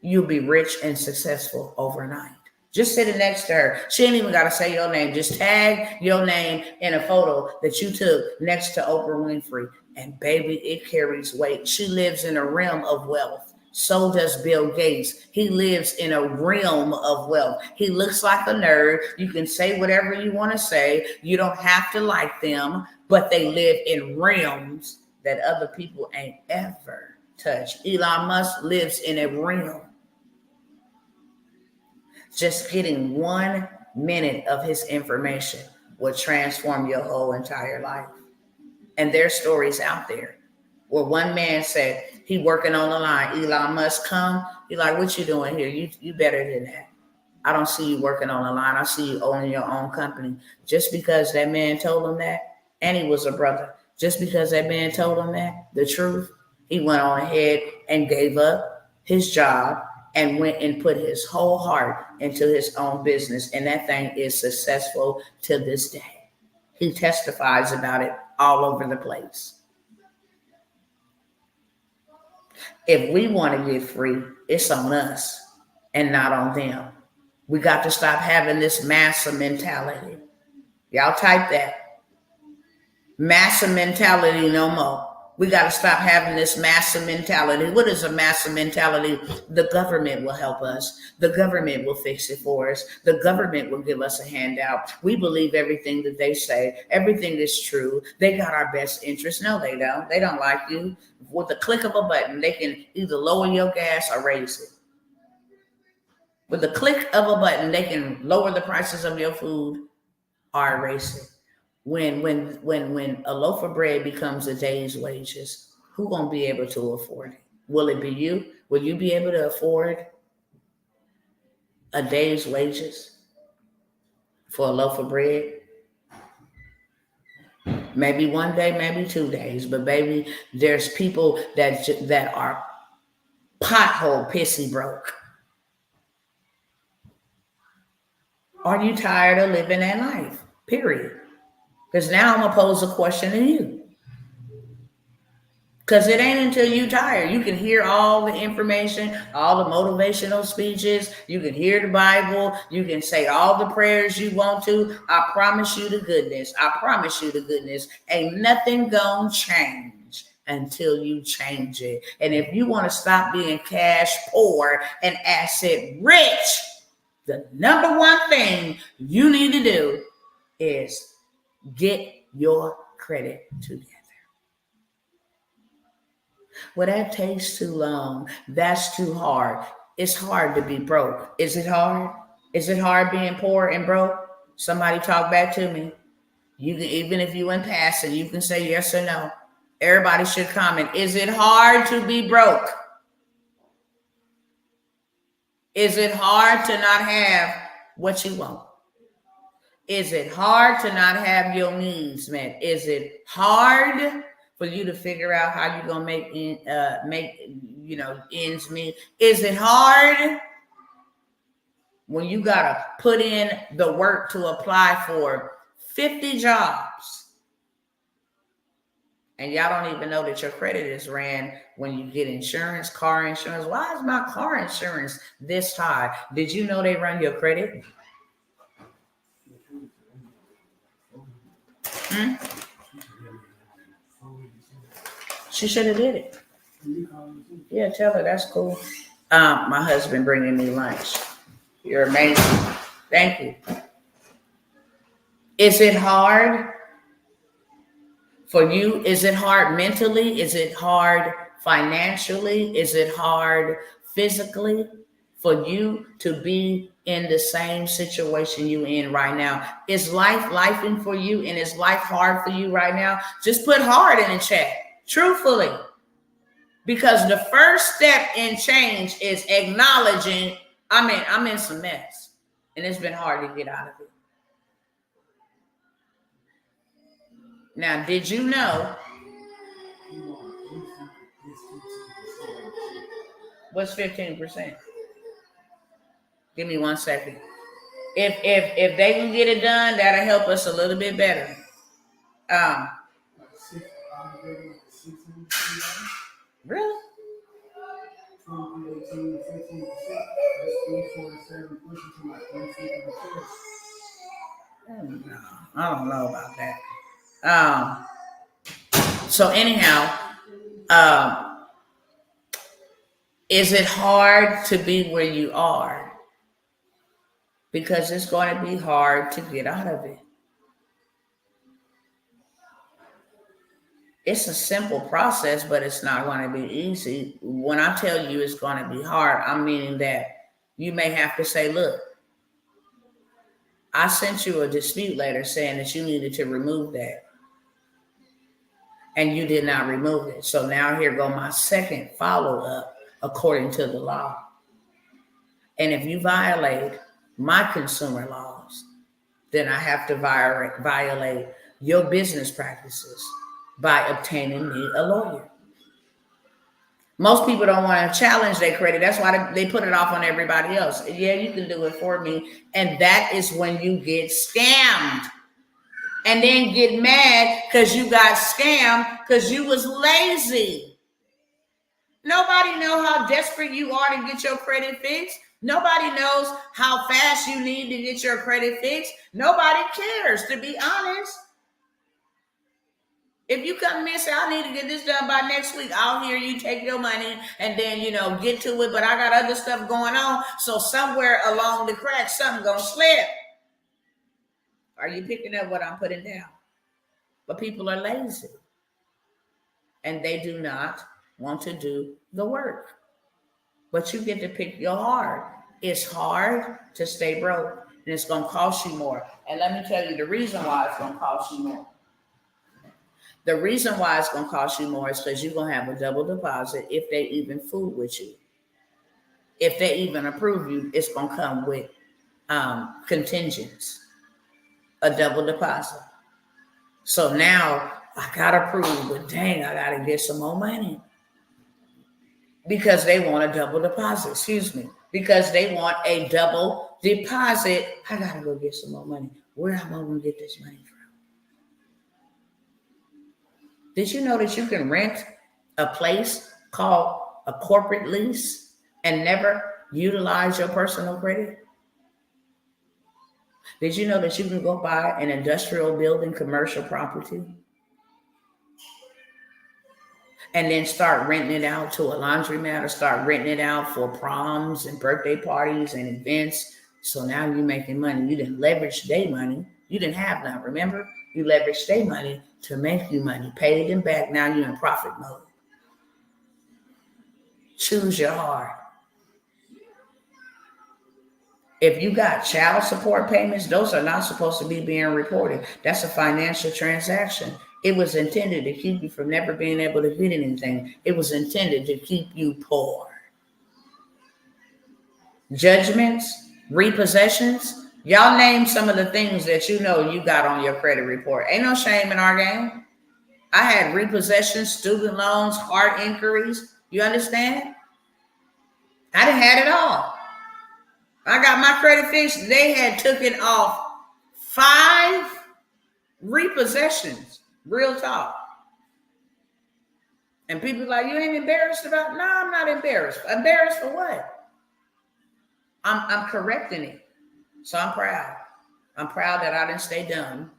you'll be rich and successful overnight. Just sitting next to her. She ain't even got to say your name. Just tag your name in a photo that you took next to Oprah Winfrey. And baby, it carries weight. She lives in a realm of wealth. So does Bill Gates. He lives in a realm of wealth. He looks like a nerd. You can say whatever you want to say. You don't have to like them, but they live in realms that other people ain't ever touched. Elon Musk lives in a realm. Just getting 1 minute of his information will transform your whole entire life. And there's stories out there where one man said he working on the line. Elon Musk come. He like, what you doing here? You better than that. I don't see you working on the line. I see you owning your own company. Just because that man told him that, and he was a brother, just because that man told him that, the truth, he went on ahead and gave up his job and went and put his whole heart into his own business. And that thing is successful to this day. He testifies about it all over the place. If we want to get free, it's on us and not on them. We got to stop having this massa mentality. Y'all type that. Massa mentality no more. We got to stop having this massa mentality. What is a massa mentality? The government will help us. The government will fix it for us. The government will give us a handout. We believe everything that they say. Everything is true. They got our best interest. No, they don't. They don't like you. With the click of a button, they can either lower your gas or raise it. With the click of a button, they can lower the prices of your food or erase it. When a loaf of bread becomes a day's wages, who gonna be able to afford it? Will it be you? Will you be able to afford a day's wages for a loaf of bread? Maybe one day, maybe 2 days, but baby, there's people that are pothole pissy broke. Are you tired of living that life? Period. Because now I'm going to pose a question to you. Because it ain't until you tired. You can hear all the information, all the motivational speeches. You can hear the Bible. You can say all the prayers you want to. I promise you the goodness. I promise you the goodness. Ain't nothing gonna change until you change it. And if you want to stop being cash poor and asset rich, the number one thing you need to do is get your credit together. Well, that takes too long. That's too hard. It's hard to be broke. Is it hard? Is it hard being poor and broke? Somebody talk back to me. You can, even if you in passing, you can say yes or no. Everybody should comment. Is it hard to be broke? Is it hard to not have what you want? Is it hard to not have your needs met? Is it hard for you to figure out how you're gonna make ends meet? Is it hard when you gotta put in the work to apply for 50 jobs and y'all don't even know that your credit is ran when you get insurance, car insurance? Why is my car insurance this high? Did you know they run your credit? She should have did it. Yeah, tell her that's cool. My husband bringing me lunch. You're amazing. Thank you. Is it hard for you? Is it hard mentally? Is it hard financially? Is it hard physically for you to be in the same situation you in right now? Is lifing for you, and is life hard for you right now? Just put hard in the chat, truthfully. Because the first step in change is acknowledging, I'm in some mess, and it's been hard to get out of it. Now, did you know? What's 15%? Give me 1 second. If they can get it done, that'll help us a little bit better. Really? I don't know about that. So anyhow, is it hard to be where you are? Because it's going to be hard to get out of it. It's a simple process, but it's not going to be easy. When I tell you it's going to be hard, I'm meaning that you may have to say, look, I sent you a dispute letter saying that you needed to remove that, and you did not remove it. So now here go my second follow-up according to the law. And if you violate my consumer laws, then I have to violate your business practices by obtaining me a lawyer. Most people don't want to challenge their credit. That's why they put it off on everybody else. Yeah, you can do it for me. And that is when you get scammed. And then get mad because you got scammed because you was lazy. Nobody knows how desperate you are to get your credit fixed. Nobody knows how fast you need to get your credit fixed. Nobody cares, to be honest. If you come and say, I need to get this done by next week, I'll hear you, take your money and then, get to it. But I got other stuff going on. So somewhere along the cracks, something going to slip. Are you picking up what I'm putting down? But people are lazy. And they do not want to do the work. But you get to pick your hard. It's hard to stay broke. And it's going to cost you more. And let me tell you the reason why it's going to cost you more. The reason why it's going to cost you more is because you're going to have a double deposit if they even fool with you. If they even approve you, it's going to come with contingents, a double deposit. So now I got approved, but dang, I got to get some more money. Because they want a double deposit, because they want a double deposit. I got to go get some more money. Where am I going to get this money from? Did you know that you can rent a place called a corporate lease and never utilize your personal credit? Did you know that you can go buy an industrial building, commercial property, and then start renting it out to a laundromat or start renting it out for proms and birthday parties and events? So now you're making money. You didn't leverage their money. You didn't have none. Remember, you leveraged their money to make you money. Paid them back. Now you're in profit mode. Choose your heart. If you got child support payments, those are not supposed to be being reported. That's a financial transaction. It was intended to keep you from never being able to get anything. It was intended to keep you poor. Judgments, repossessions. Y'all name some of the things that you know you got on your credit report. Ain't no shame in our game. I had repossessions, student loans, heart inquiries. You understand? I done had it all. I got my credit fixed. They had took it off 5 repossessions. Real talk. And people like, you ain't embarrassed about? No, I'm not embarrassed. Embarrassed for what? I'm correcting it. So I'm proud. I'm proud that I didn't stay dumb.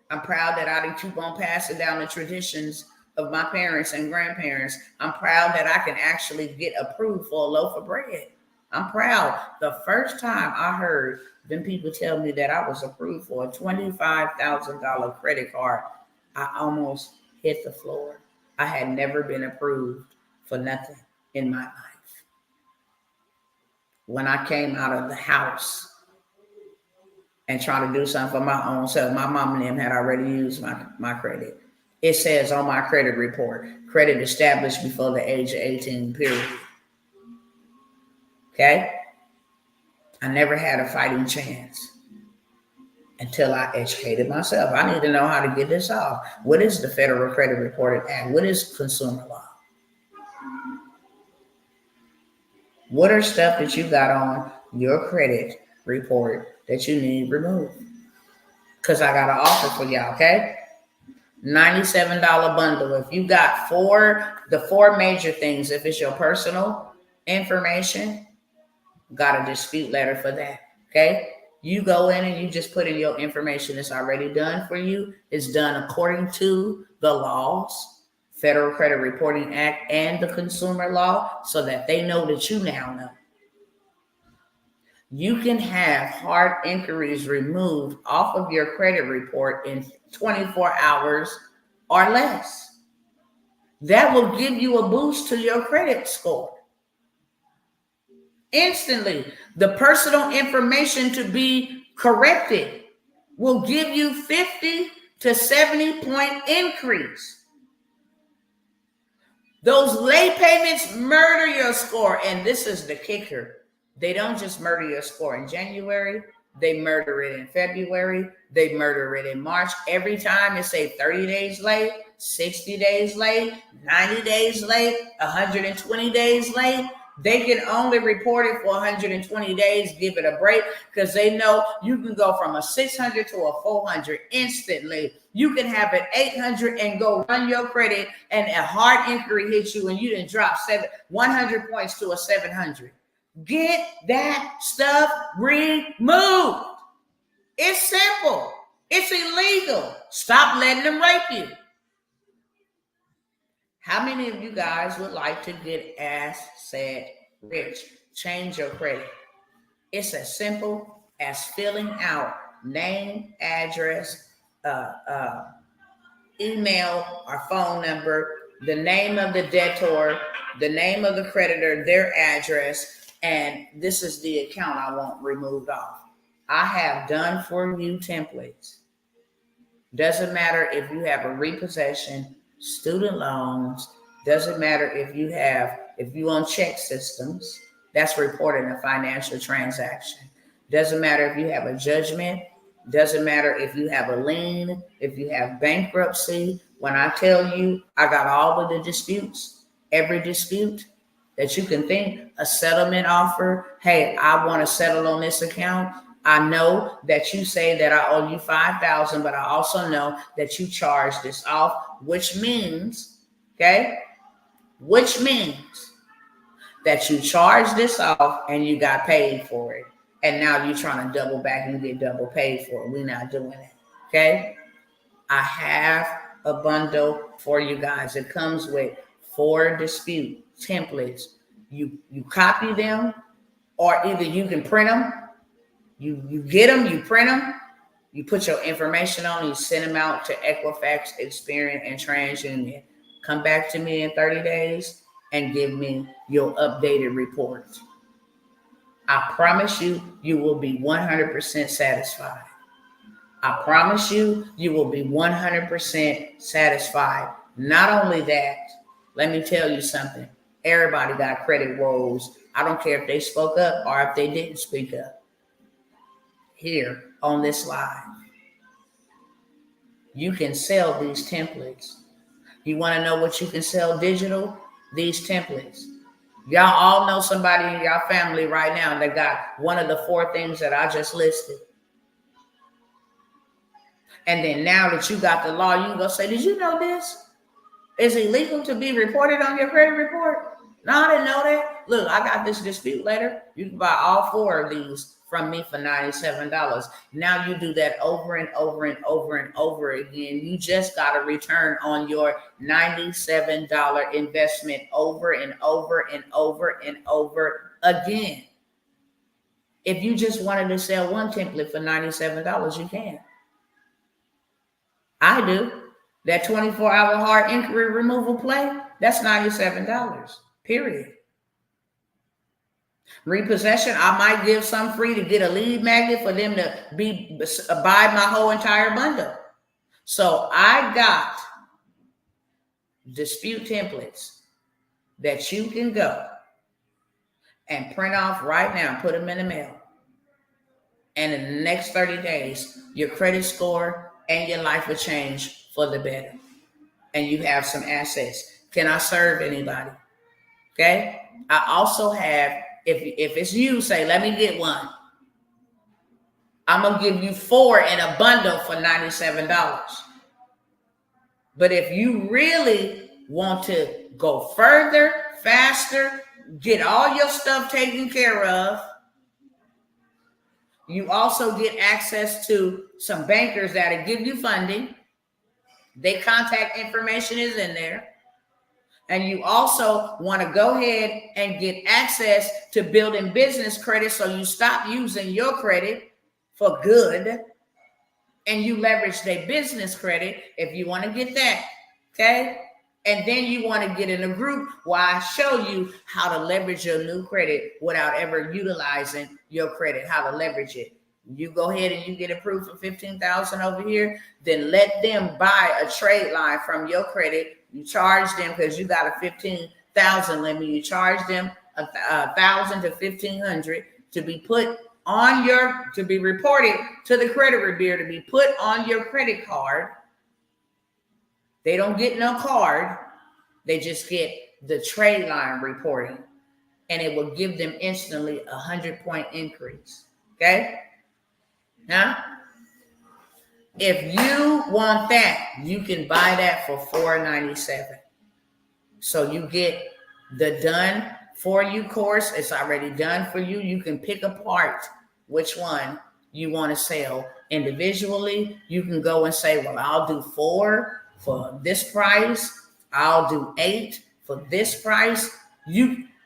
I'm proud that I didn't keep on passing down the traditions of my parents and grandparents. I'm proud that I can actually get approved for a loaf of bread. I'm proud. The first time I heard them people tell me that I was approved for a $25,000 credit card, I almost hit the floor. I had never been approved for nothing in my life. When I came out of the house and tried to do something for my own self, my mom and them had already used my credit. It says on my credit report, credit established before the age of 18, period. Okay? I never had a fighting chance until I educated myself. I need to know how to get this off. What is the Federal Credit Reporting Act? What is consumer law? What are stuff that you got on your credit report that you need removed? Because I got an offer for y'all, okay? $97 bundle. If you got the four major things, if it's your personal information, got a dispute letter for that, okay? You go in and you just put in your information. It's already done for you. It's done according to the laws, Federal Credit Reporting Act and the consumer law, so that they know that you now know. You can have hard inquiries removed off of your credit report in 24 hours or less. That will give you a boost to your credit score. Instantly, the personal information to be corrected will give you 50 to 70 point increase. Those late payments murder your score. And this is the kicker. They don't just murder your score in January. They murder it in February. They murder it in March. Every time it say 30 days late, 60 days late, 90 days late, 120 days late. They can only report it for 120 days, give it a break, because they know you can go from a 600 to a 400 instantly. You can have an 800 and go run your credit, and a hard inquiry hits you, and you didn't drop 100 points to a 700. Get that stuff removed. It's simple. It's illegal. Stop letting them rape you. How many of you guys would like to get asset rich? Change your credit. It's as simple as filling out name, address, email or phone number, the name of the debtor, the name of the creditor, their address, and this is the account I want removed off. I have done for you templates. Doesn't matter if you have a repossession, student loans, doesn't matter if you own check systems, that's reporting a financial transaction. Doesn't matter if you have a judgment, doesn't matter if you have a lien, if you have bankruptcy. When I tell you I got all of the disputes, every dispute that you can think, a settlement offer, hey, I want to settle on this account. I know that you say that I owe you $5,000, but I also know that you charge this off, which means, okay, which means that you charged this off and you got paid for it. And now you're trying to double back and get double paid for it. We're not doing it. Okay? I have a bundle for you guys. It comes with 4 dispute templates. You copy them, or either you can print them. You get them, you print them, you put your information on, you send them out to Equifax, Experian, and TransUnion. Come back to me in 30 days and give me your updated report. I promise you, you will be 100% satisfied. I promise you, you will be 100% satisfied. Not only that, let me tell you something. Everybody got credit woes. I don't care if they spoke up or if they didn't speak up. Here on this live, you can sell these templates. You want to know what you can sell digital? These templates. Y'all all know somebody in your family right now that got one of the 4 things that I just listed. And then now that you got the law, you can go say, did you know this? Is it illegal to be reported on your credit report? No, I didn't know that. Look, I got this dispute letter. You can buy all 4 of these from me for $97. Now you do that over and over and over and over again. You just got a return on your $97 investment over and over and over and over again. If you just wanted to sell one template for $97, you can. I do. That 24-hour hard inquiry removal play, that's $97, period. Repossession, I might give some free to get a lead magnet for them to buy my whole entire bundle. So I got dispute templates that you can go and print off right now and put them in the mail. And in the next 30 days, your credit score and your life will change for the better. And you have some assets. Can I serve anybody? Okay. I also have, if it's you, say, let me get one. I'm going to give you 4 in a bundle for $97. But if you really want to go further, faster, get all your stuff taken care of, you also get access to some bankers that'll give you funding. Their contact information is in there. And you also want to go ahead and get access to building business credit, so you stop using your credit for good and you leverage their business credit if you want to get that. Okay. And then you want to get in a group where I show you how to leverage your new credit without ever utilizing your credit, how to leverage it. You go ahead and you get approved for $15,000 over here, then let them buy a trade line from your credit. You charge them, because you got a $15,000 limit. You charge them $1,000 to $1,500 to be put on to be reported to the credit bureau, to be put on your credit card. They don't get no card. They just get the trade line reporting, and it will give them instantly a 100-point increase. Okay. Now, if you want that, you can buy that for $497. So you get the done for you course. It's already done for you. You can pick apart which one you want to sell individually. You can go and say, well, I'll do 4 for this price. I'll do 8 for this price.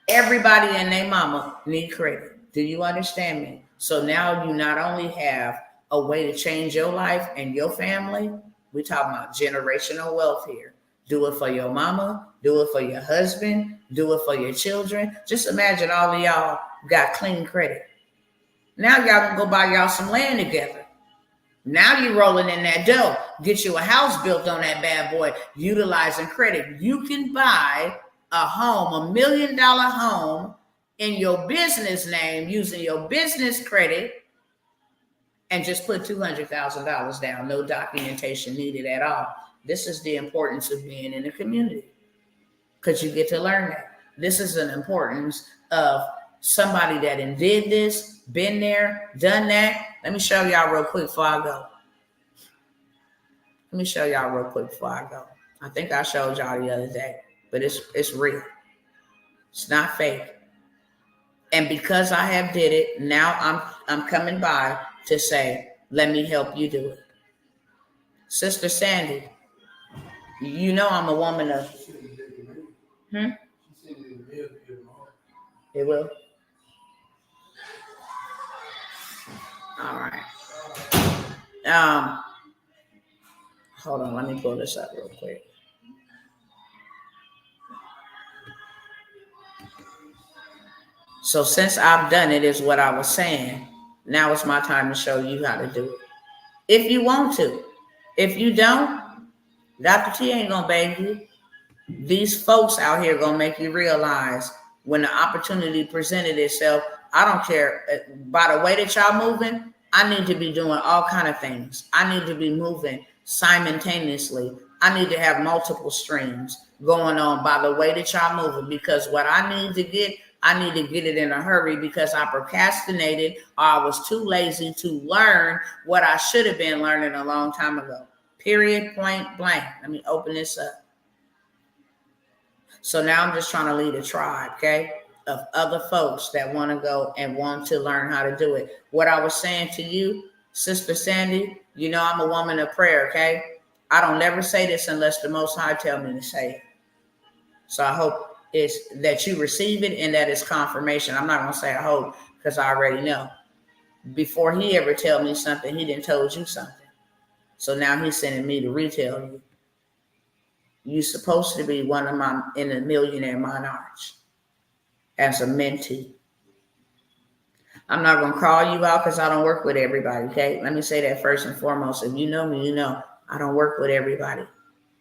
Everybody and their mama need credit. Do you understand me? So now you not only have a way to change your life and your family, we're talking about generational wealth here. Do it for your mama, do it for your husband, do it for your children. Just imagine all of y'all got clean credit. Now y'all can go buy y'all some land together. Now you're rolling in that dough. Get you a house built on that bad boy, utilizing credit. You can buy a home, $1 million home, in your business name using your business credit, and just put $200,000 down. No documentation needed at all. This is the importance of being in the community, because you get to learn that. This is an importance of somebody that did this, been there, done that. Let me show y'all real quick before I go. I think I showed y'all the other day. but it's real. It's not fake. And because I have did it, now I'm coming by to say, let me help you do it. Sister Sandy, you know I'm a woman of... It will? All right. Hold on, let me pull this up real quick. So since I've done it, is what I was saying. Now it's my time to show you how to do it. If you want to. If you don't, Dr. T ain't gonna beg you. These folks out here gonna make you realize when the opportunity presented itself, I don't care. By the way that y'all moving, I need to be doing all kind of things. I need to be moving simultaneously. I need to have multiple streams going on by the way that y'all moving, because what I need to get, I need to get it in a hurry because I procrastinated or I was too lazy to learn what I should have been learning a long time ago. Period, point blank. Let me open this up. So now I'm just trying to lead a tribe, okay, of other folks that want to go and want to learn how to do it. What I was saying to you, Sister Sandy, you know I'm a woman of prayer, okay? I don't never say this unless the Most High tell me to say it. So I hope it's that you receive it and that it's confirmation. I'm not going to say I hope because I already know. Before he ever tell me something, he didn't told you something. So now he's sending me to retell you. You're supposed to be one of my in the millionaire monarchs as a mentee. I'm not going to call you out because I don't work with everybody, okay? Let me say that first and foremost. If you know me, you know I don't work with everybody.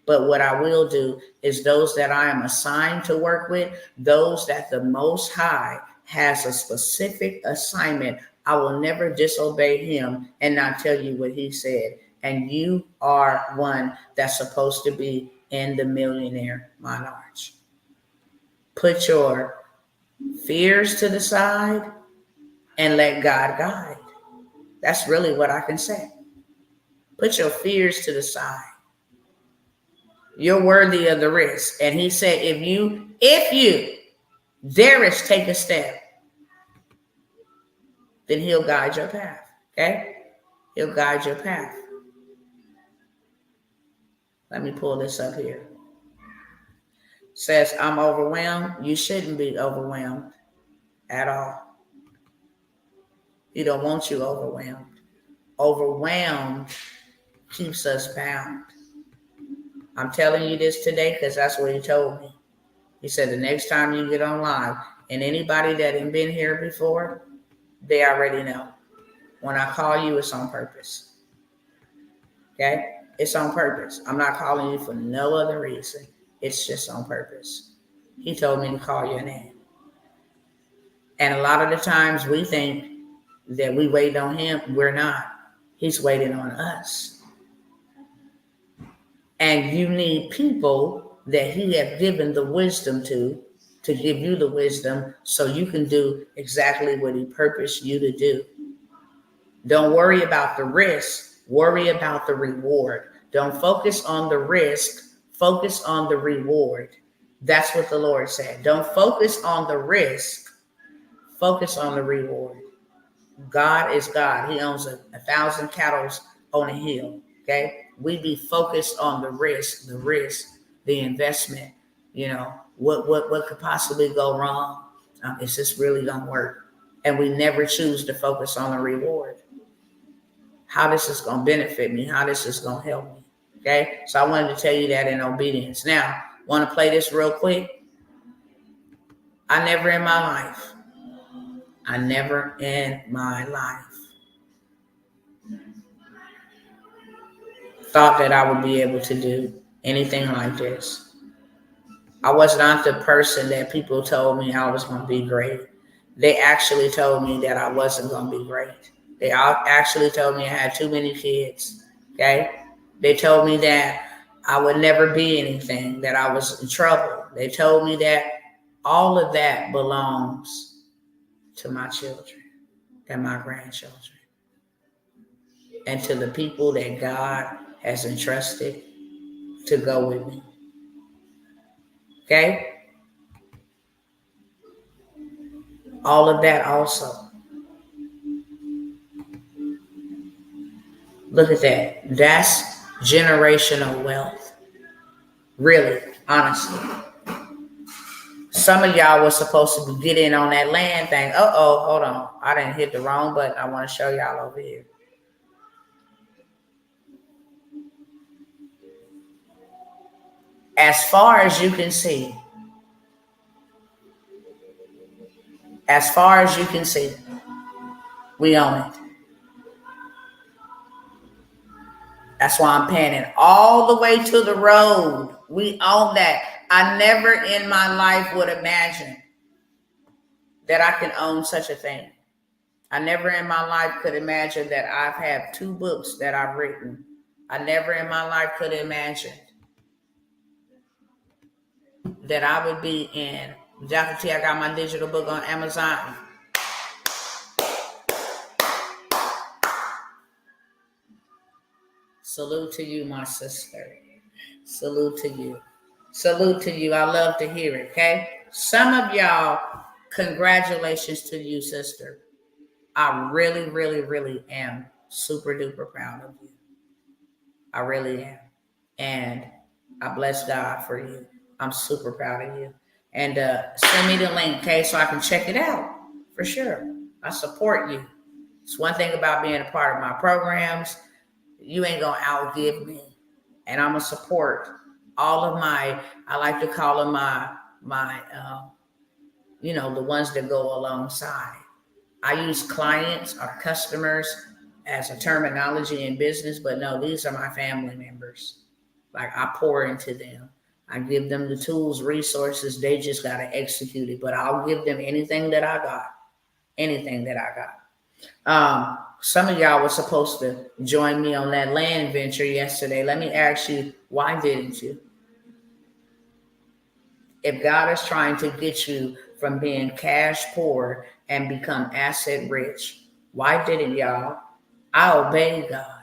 But what I will do is those that I am assigned to work with, those that the Most High has a specific assignment, I will never disobey him and not tell you what he said. And you are one that's supposed to be in the millionaire monarch. Put your fears to the side and let God guide. That's really what I can say. Put your fears to the side. You're worthy of the risk. And he said, if you dare take a step, then he'll guide your path. Okay? He'll guide your path. Let me pull this up here. Says, I'm overwhelmed. You shouldn't be overwhelmed at all. He don't want you overwhelmed. Overwhelmed keeps us bound. I'm telling you this today because that's what he told me. He said the next time you get on live, and anybody that ain't been here before, they already know. When I call you, it's on purpose. Okay? It's on purpose. I'm not calling you for no other reason. It's just on purpose. He told me to call your name. And a lot of the times we think that we wait on him. We're not. He's waiting on us. And you need people that he has given the wisdom to give you the wisdom so you can do exactly what he purposed you to do. Don't worry about the risk. Worry about the reward. Don't focus on the risk. Focus on the reward. That's what the Lord said. Don't focus on the risk. Focus on the reward. God is God. He owns 1,000 cattle on a hill. Okay? We be focused on the risk, the investment. You know, what could possibly go wrong? Is this really gonna work? And we never choose to focus on the reward. How this is gonna benefit me? How this is gonna help me? Okay, so I wanted to tell you that in obedience. Now, want to play this real quick? I never in my life thought that I would be able to do anything like this. I was not the person that people told me I was going to be great. They actually told me that I wasn't going to be great. They actually told me I had too many kids. Okay? They told me that I would never be anything, that I was in trouble. They told me that all of that belongs to my children and my grandchildren and to the people that God has entrusted to go with me. Okay? All of that also. Look at that. That's generational wealth. Really, honestly. Some of y'all was supposed to get in on that land thing. Uh-oh, hold on. I didn't hit the wrong button. I want to show y'all over here. As far as you can see, we own it. That's why I'm panning all the way to the road. We own that. I never in my life would imagine that I can own such a thing. I never in my life could imagine that I've had 2 books that I've written. I never in my life could imagine that I would be in. Dr. T, I got my digital book on Amazon. Salute to you, my sister. Salute to you. Salute to you. I love to hear it, okay? Some of y'all, congratulations to you, sister. I really, really, really am super duper proud of you. I really am. And I bless God for you. I'm super proud of you. And send me the link, okay, so I can check it out for sure. I support you. It's one thing about being a part of my programs. You ain't going to outgive me. And I'm going to support all of my, I like to call them my the ones that go alongside. I use clients or customers as a terminology in business, but no, these are my family members. Like, I pour into them. I give them the tools, resources. They just got to execute it. But I'll give them anything that I got. Anything that I got. Some of y'all were supposed to join me on that land venture yesterday. Let me ask you, why didn't you? If God is trying to get you from being cash poor and become asset rich, why didn't y'all? I obeyed God.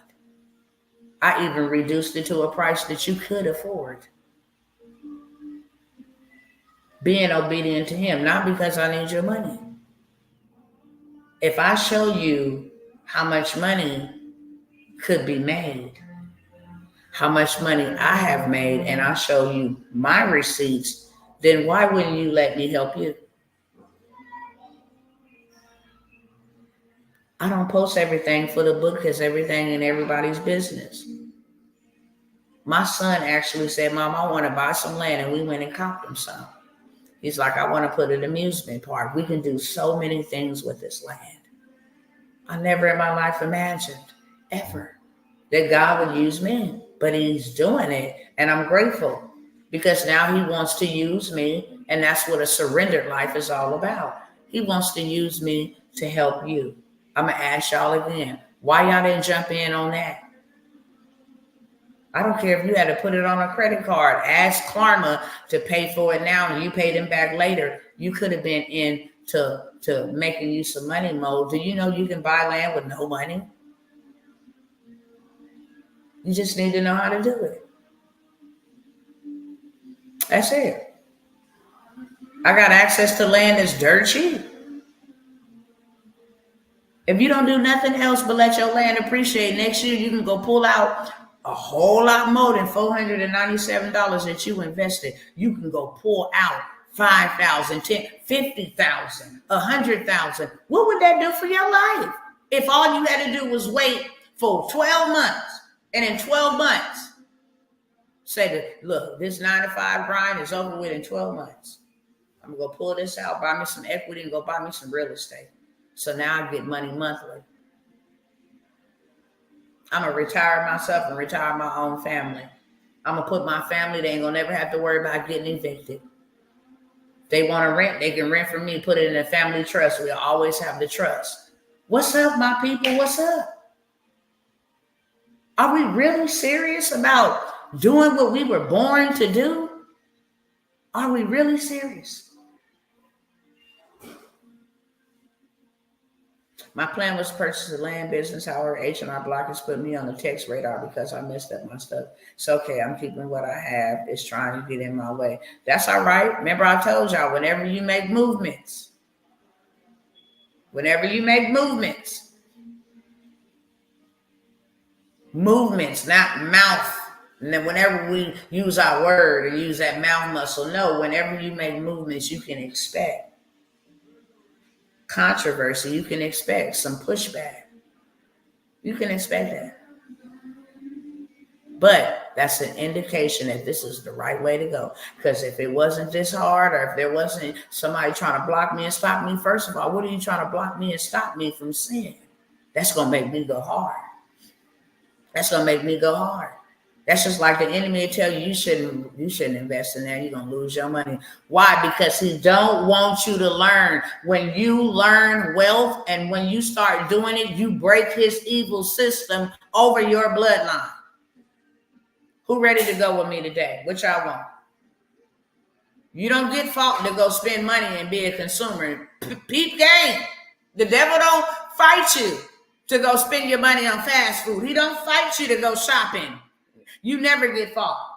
I even reduced it to a price that you could afford. Being obedient to him, not because I need your money. If I show you how much money could be made, how much money I have made, and I show you my receipts, then why wouldn't you let me help you? I don't post everything for the book because everything in everybody's business. My son actually said, Mom, I want to buy some land, and we went and copped him some. He's like, I want to put an amusement park. We can do so many things with this land. I never in my life imagined, ever, that God would use me, but he's doing it, and I'm grateful because now he wants to use me, and that's what a surrendered life is all about. He wants to use me to help you. I'm going to ask y'all again, why y'all didn't jump in on that? I don't care if you had to put it on a credit card. Ask Klarma to pay for it now and you pay them back later. You could have been into making you some money mode. Do you know you can buy land with no money? You just need to know how to do it. That's it. I got access to land that's dirt cheap. If you don't do nothing else but let your land appreciate, next year you can go pull out a whole lot more than $497 that you invested. You can go pull out $5,000, $10,000, $50,000, $100,000. What would that do for your life? If all you had to do was wait for 12 months, and in 12 months, say that, look, this 9-to-5 grind is over with in 12 months. I'm going to go pull this out, buy me some equity, and go buy me some real estate. So now I get money monthly. I'm going to retire myself and retire my own family. I'm going to put my family, they ain't going to never have to worry about getting evicted. They want to rent, they can rent from me, put it in a family trust. We'll always have the trust. What's up, my people? What's up? Are we really serious about doing what we were born to do? Are we really serious? My plan was to purchase a land business. However, H&R Block has put me on the text radar because I messed up my stuff. It's okay. I'm keeping what I have. It's trying to get in my way. That's all right. Remember, I told y'all, whenever you make movements, not mouth. And then whenever we use our word and use that mouth muscle, no, whenever you make movements, you can expect controversy. You can expect some pushback. You can expect that. But that's an indication that this is the right way to go. Because if it wasn't this hard, or if there wasn't somebody trying to block me and stop me, first of all, what are you trying to block me and stop me from seeing? That's going to make me go hard. That's just like the enemy will tell you, you shouldn't invest in that. You're going to lose your money. Why? Because he don't want you to learn. When you learn wealth and when you start doing it, you break his evil system over your bloodline. Who ready to go with me today? What y'all want? You don't get fought to go spend money and be a consumer. Peep game. The devil don't fight you to go spend your money on fast food. He don't fight you to go shopping. You never get fought.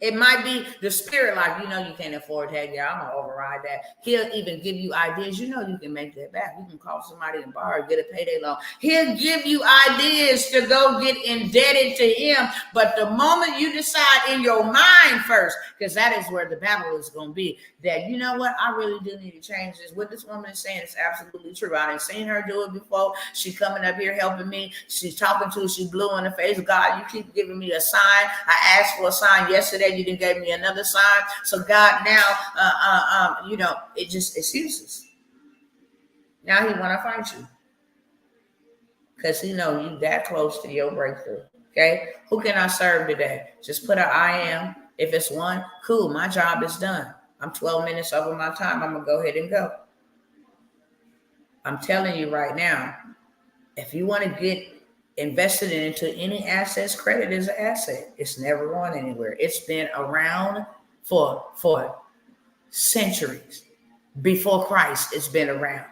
It might be the spirit, like, you can't afford that. Yeah, I'm going to override that. He'll even give you ideas. You can make that back. You can call somebody and borrow, get a payday loan. He'll give you ideas to go get indebted to him. But the moment you decide in your mind first, because that is where the battle is going to be, that, you know what, I really do need to change this. What this woman is saying is absolutely true. I ain't seen her do it before. She's coming up here helping me. She's talking to, she blue in the face. God, you keep giving me a sign. I asked for a sign yesterday. You didn't give me another sign. So God now, it just excuses. Now he want to fight you because he know you that close to your breakthrough. Okay, who can I serve today? Just put an I am. If it's one, cool. My job is done. I'm 12 minutes over my time. I'm gonna go ahead and go. I'm telling you right now, if you want to get invested into any assets, credit is an asset. It's never gone anywhere. It's been around for centuries. Before Christ, it's been around.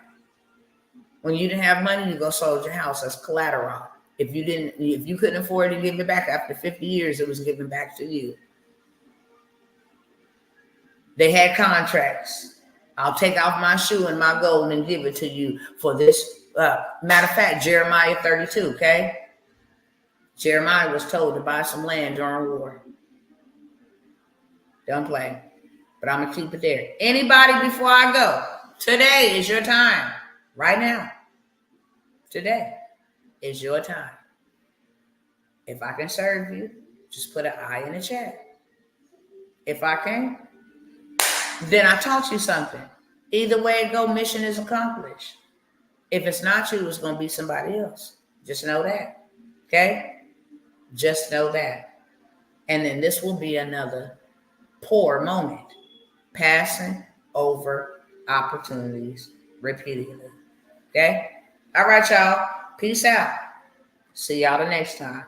When you didn't have money, you go sold your house as collateral. If you couldn't afford to give it back after 50 years, it was given back to you. They had contracts. I'll take off my shoe and my gold and give it to you for this. Matter of fact, Jeremiah 32, okay? Jeremiah was told to buy some land during war. Don't play. But I'm going to keep it there. Anybody before I go, today is your time. Right now. Today is your time. If I can serve you, just put an I in the chat. If I can, then I taught you something. Either way it go, mission is accomplished. If it's not you, it's going to be somebody else. Just know that. Okay? Just know that. And then this will be another poor moment. Passing over opportunities repeatedly. Okay? All right, y'all. Peace out. See y'all the next time.